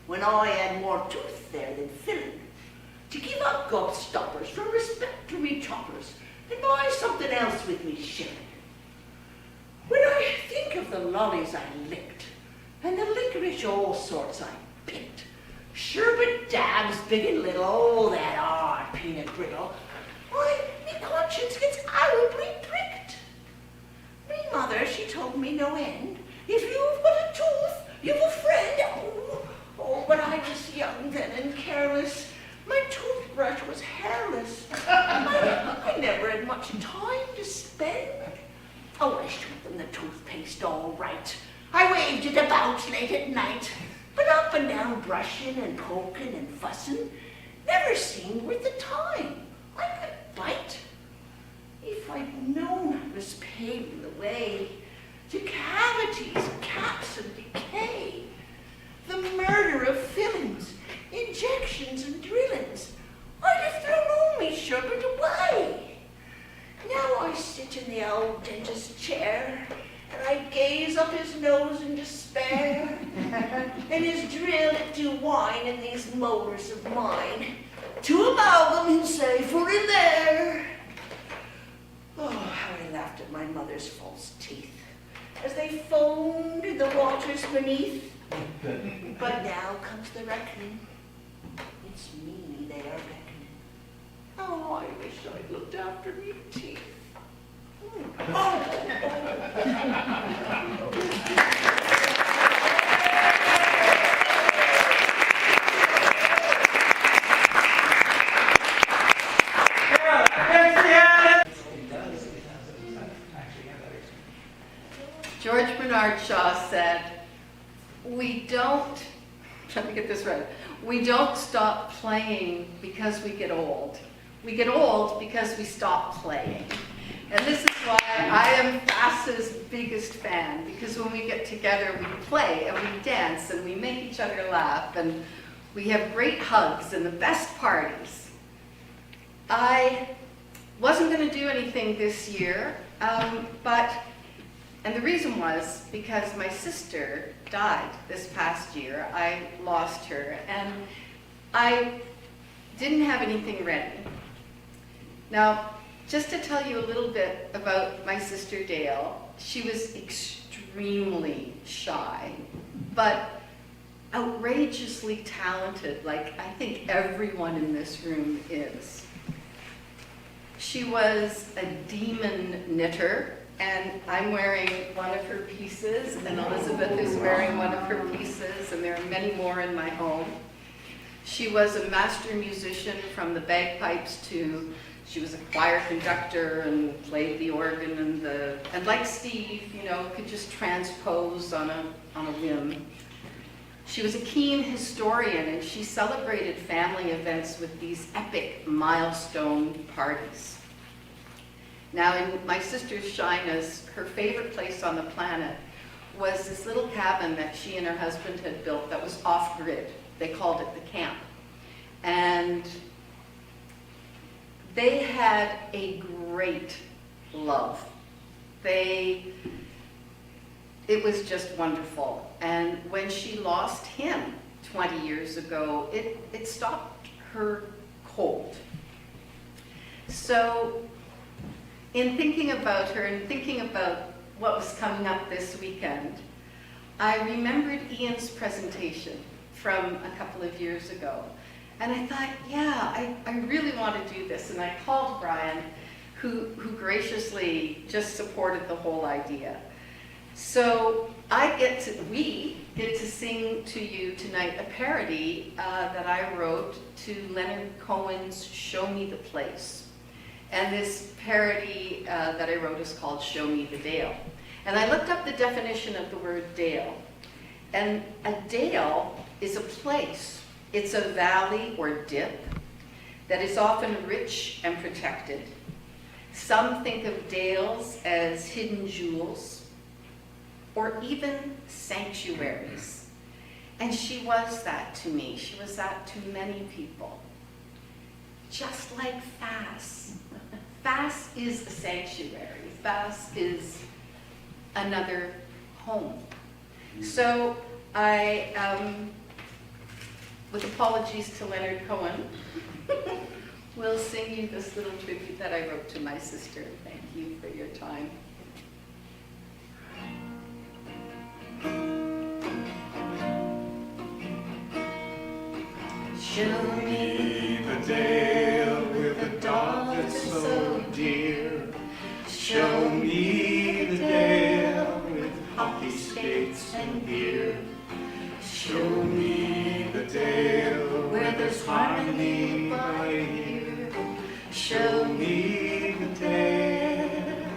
when I had more tooth there than filling to give up gobstoppers from respect to me choppers and buy something else with me shilling. When I think of the lollies I licked, and the licorice all sorts I picked, sherbet dabs big and little, oh, that hard peanut brittle, why, me conscience gets horribly pricked. Me mother, she told me no end, if you've got a tooth, you've a friend. Oh, but I was young then and careless. My toothbrush was hairless. I never had much time to spend. Oh, I showed them the toothpaste all right. I waved it about late at night, but up and down brushing and poking and fussing never seemed worth the time. I could bite. If I'd known I was paving the way to cavities, caps, and decay, the murder of fillings, injections, and drillings, I'd have thrown all me sherbet away. Now I sit in the old dentist's chair, and I gaze up his nose in despair, and his drill it do whine in these molars of mine, to amalgam and say for in there. Oh, how I laughed at my mother's false teeth, as they foamed in the waters beneath. But now comes the reckoning, it's me they are beckoning. Oh, I wish I'd looked after me teeth. George Bernard Shaw said, we don't, let me get this right, we don't stop playing because we get old. We get old because we stop playing. And this is why I am FASSed's biggest fan, because when we get together, we play and we dance and we make each other laugh and we have great hugs and the best parties. I wasn't going to do anything this year, and the reason was because my sister died this past year. I lost her, and I didn't have anything ready. Now, just to tell you a little bit about my sister Dale, she was extremely shy, but outrageously talented, like I think everyone in this room is. She was a demon knitter, and I'm wearing one of her pieces, and Elizabeth is wearing one of her pieces, and there are many more in my home. She was a master musician from the bagpipes to, she was a choir conductor and played the organ and like Steve, you know, could just transpose on a whim. She was a keen historian, and she celebrated family events with these epic milestone parties. Now, in my sister Shina's, her favorite place on the planet was this little cabin that she and her husband had built that was off-grid. They called it the camp. And they had a great love. It was just wonderful. And when she lost him 20 years ago, it stopped her cold. So in thinking about her and thinking about what was coming up this weekend, I remembered Ian's presentation from a couple of years ago. And I thought, yeah, I really want to do this. And I called Brian, who graciously just supported the whole idea. So we get to sing to you tonight a parody that I wrote to Leonard Cohen's Show Me the Place. And this parody that I wrote is called Show Me the Dale. And I looked up the definition of the word dale. And a dale is a place. It's a valley or dip that is often rich and protected. Some think of dales as hidden jewels, or even sanctuaries. And she was that to me. She was that to many people. Just like FASSed. FASSed is a sanctuary. FASSed is another home. So I, with apologies to Leonard Cohen, will sing you this little tribute that I wrote to my sister. Thank you for your time. Show me the dale with a dog that's so dear. Show me the dale with hockey skates and beer. Show me the dale where there's harmony by ear. Show me the dale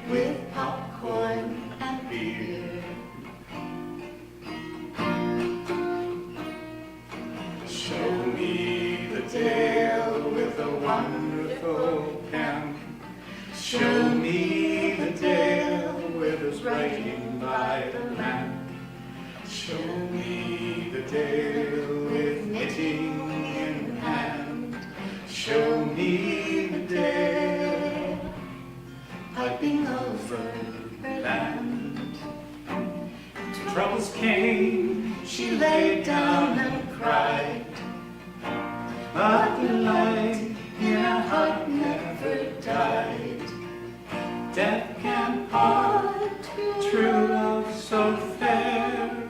with popcorn and beer. Show me the dale with a wonderful pen. Show me the dale where there's writing by the land. Show me the dale with knitting in hand. Show me the dale piping over her land. Till troubles came, she lay down and cried. But the light in her heart never died. Death can't part true love so fair.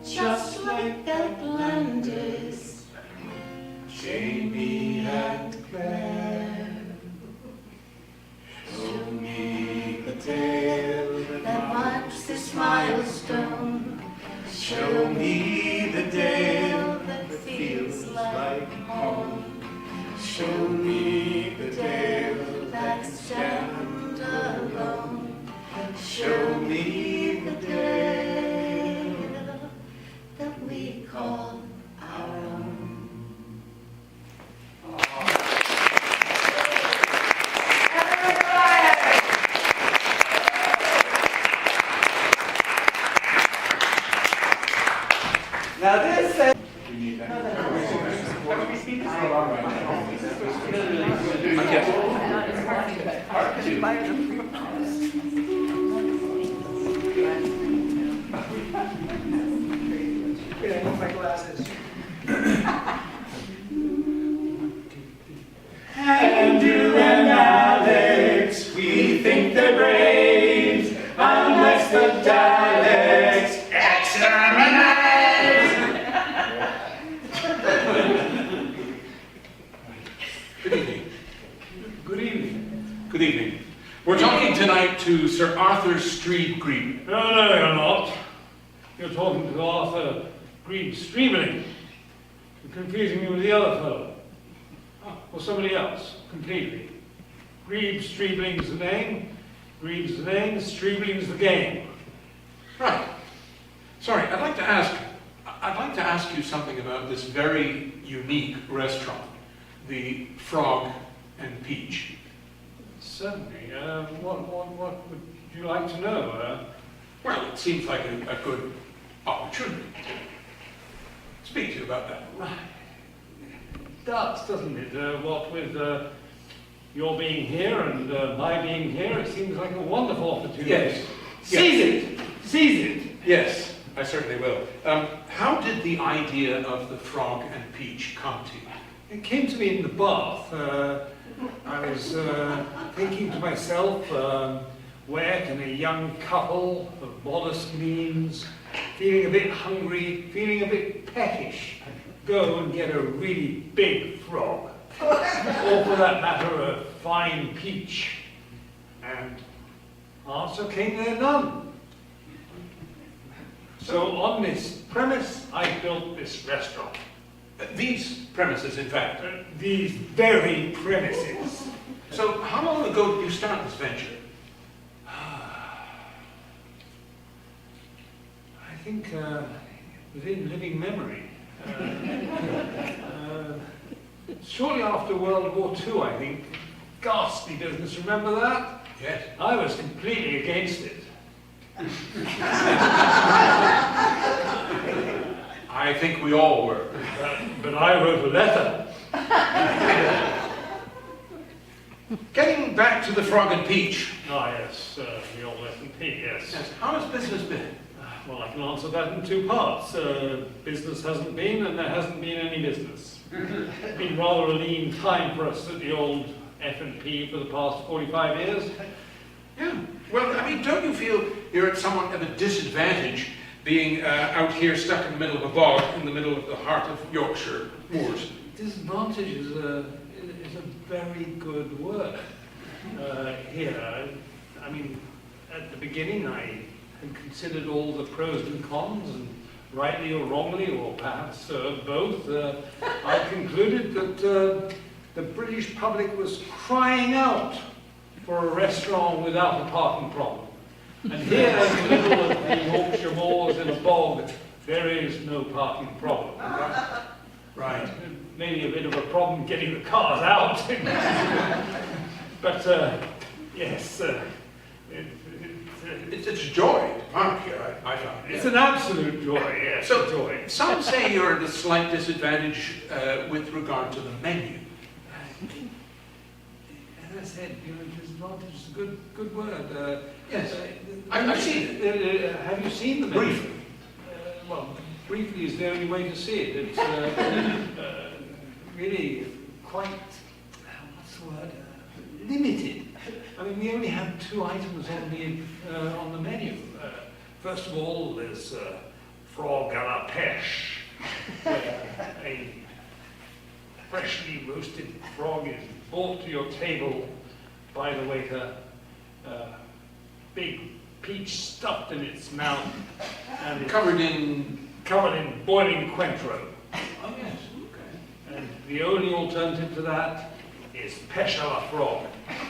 Just like Atlantis, Jamie and Claire. Show me the tale that marks this milestone. Show me the dale that feels like home. Show me the dale that stands alone. Show me the dale that we call our own. Now this says... Okay, I need my glasses. Andrew and Alex, we think they're brave, unless the dialects action. Good evening. Good evening. Good evening. We're talking tonight to Sir Arthur Street Green. No, you're not. You're talking to Arthur Green Streamling. You're confusing me with the other fellow. Or somebody else, completely. Green Streamling's the name, Green's the name, Streamling's the game. Right. Sorry, I'd like to ask you something about this very unique restaurant, the Frog and Peach. Certainly. What would you like to know? Well, it seems like a good opportunity to speak to you about that. It does, doesn't it? What with your being here and my being here, it seems like a wonderful opportunity. Yes. Seize it! Seize it! Yes, I certainly will. How did the idea of the Frog and Peach come to you? It came to me in the bath. I was thinking to myself, where can a young couple of modest means, feeling a bit hungry, feeling a bit peckish, go and get a really big frog? Or for that matter, a fine peach. And answer came there none. So on this premise, I built this restaurant. These premises, in fact. These very premises. So how long ago did you start this venture? I think within living memory. Shortly after World War II, I think. Ghastly business, remember that? Yes. I was completely against it. I think we all were. But I wrote a letter. Getting back to the Frog and Peach. Ah, yes, the old F&P, yes. Yes. How has business been? Well, I can answer that in two parts. Business hasn't been, and there hasn't been any business. It's been rather a lean time for us at the old F&P for the past 45 years. Yeah. Well, I mean, don't you feel you're at somewhat of a disadvantage being out here stuck in the middle of a bog, in the middle of the heart of Yorkshire moors? Disadvantage is a very good word here. I mean, at the beginning I had considered all the pros and cons, and rightly or wrongly, or perhaps both, I concluded that the British public was crying out for a restaurant without a parking problem. And here in the middle of the Yorkshire moors in a bog, there is no parking problem. Right. Maybe a bit of a problem getting the cars out. But, yes, It's a joy to park here, I find. it's an absolute joy, yes, So, a joy. some say you're at a slight disadvantage with regard to the menu. As I said, disadvantage is a good word. Yes, I've seen it. Have you seen the menu? Briefly. Well, briefly is the only way to see it. It's really quite, what's the word, limited. I mean, we only have 2 items on the menu. First of all, there's frog à la pêche, where a freshly roasted frog is brought to your table by the waiter, big peach stuffed in its mouth, and it's Covered in... covered in boiling Cointreau. Oh, yes, okay. And the only alternative to that is pêche à la frog.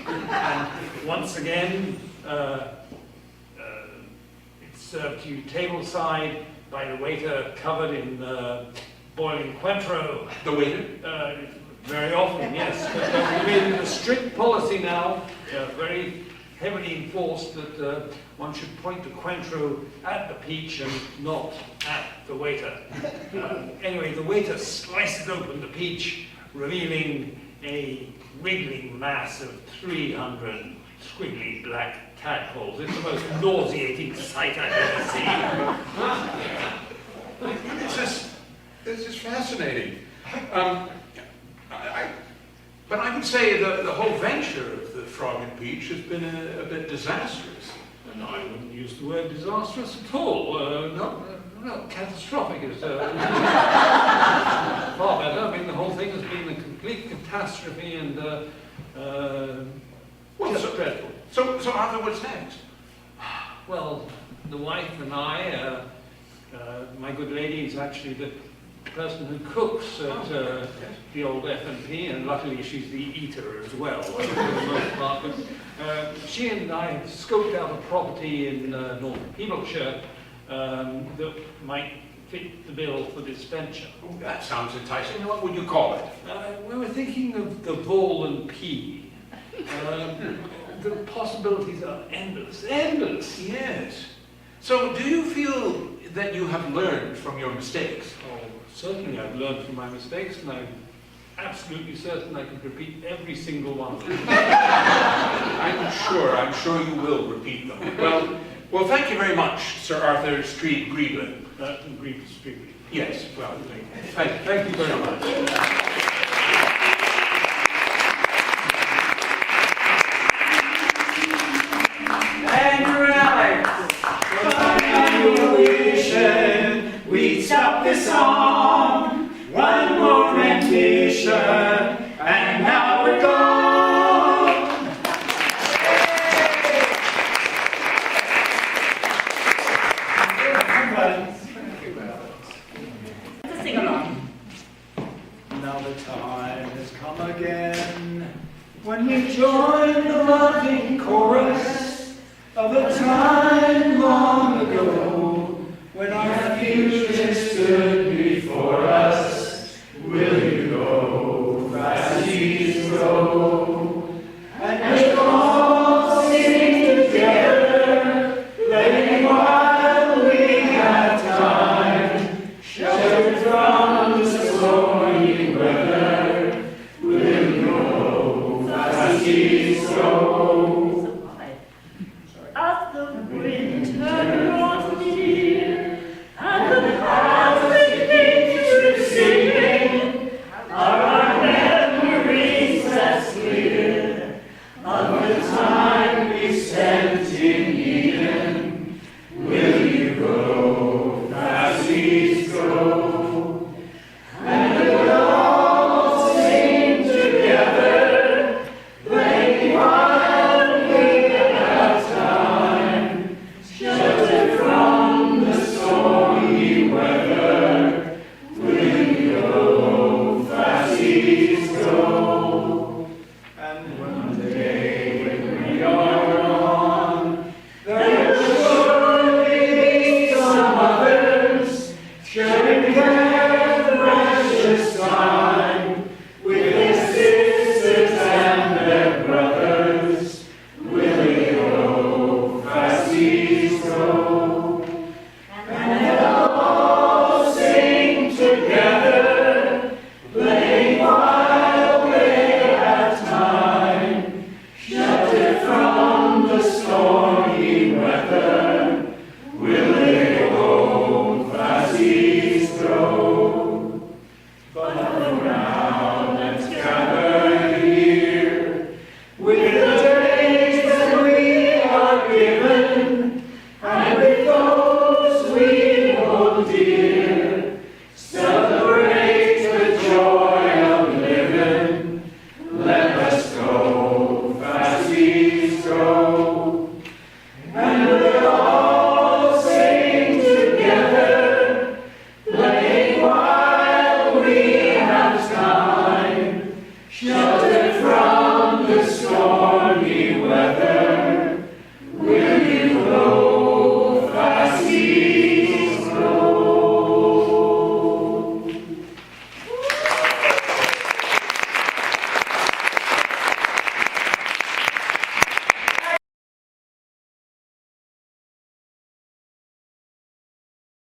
And once again, it's served to you tableside by the waiter covered in boiling Cointreau. The waiter? Very often, yes. But we've made it a strict policy now, very heavily enforced, that one should point the Cointreau at the peach and not at the waiter. Anyway, the waiter slices open the peach, revealing a wiggling mass of 300 squiggly black tadpoles. It's the most nauseating sight I've ever seen. This is fascinating. But I would say the whole venture of the Frog and Peach has been a bit disastrous. No, I wouldn't use the word disastrous at all. No, catastrophic is far better. I mean, the whole thing has been a complete catastrophe. catastrophe and Well, just dreadful. So Arthur, what's next? Well, the wife and I, my good lady is actually the person who cooks at the old F&P, and luckily she's the eater as well, for the most part. But, she and I have scoped out a property in North Peebleshire that might fit the bill for this venture. Oh, that sounds enticing. What would you call it? We were thinking of the Ball and Pea. The possibilities are endless, endless. Yes. So do you feel that you have learned from your mistakes? Oh, certainly I've learned from my mistakes, and I'm absolutely certain I could repeat every single one of them. I'm sure you will repeat them. Well, thank you very much, Sir Arthur Street Greedlin. Street. Yes, well, thank you very much. Andrew and Alex, we stop this song, one more rendition, and now we're gone. Let's sing along. Now the time has come again when we join the loving chorus of a time long ago when our future stood before us. Will you go, FASSed go? And we'll all sing together, playing while we have time, sheltered from the stormy weather. Will you go, FASSed go? As the winter draws near, and the paths begin to sing, are our memories as clear of the time we spent in Eden. Will you go, FASSed go? And we'll all sing together, playing while we have time, sheltered from the stormy weather. Will you go, FASSed go? And one day when we are gone, there will surely be some others sharing their precious time with their sisters and their brothers. Will you go, FASSed go? And they'll all sing together, playing while they have time, sheltered from the stormy weather. Will they go, FASSed go? But for now, let's gather here with the days that we are given, and with those we hold dear, celebrate the joy of living. Let us go, FASSed go. And we'll all sing together, playing while we have time, sheltered from the stormy weather.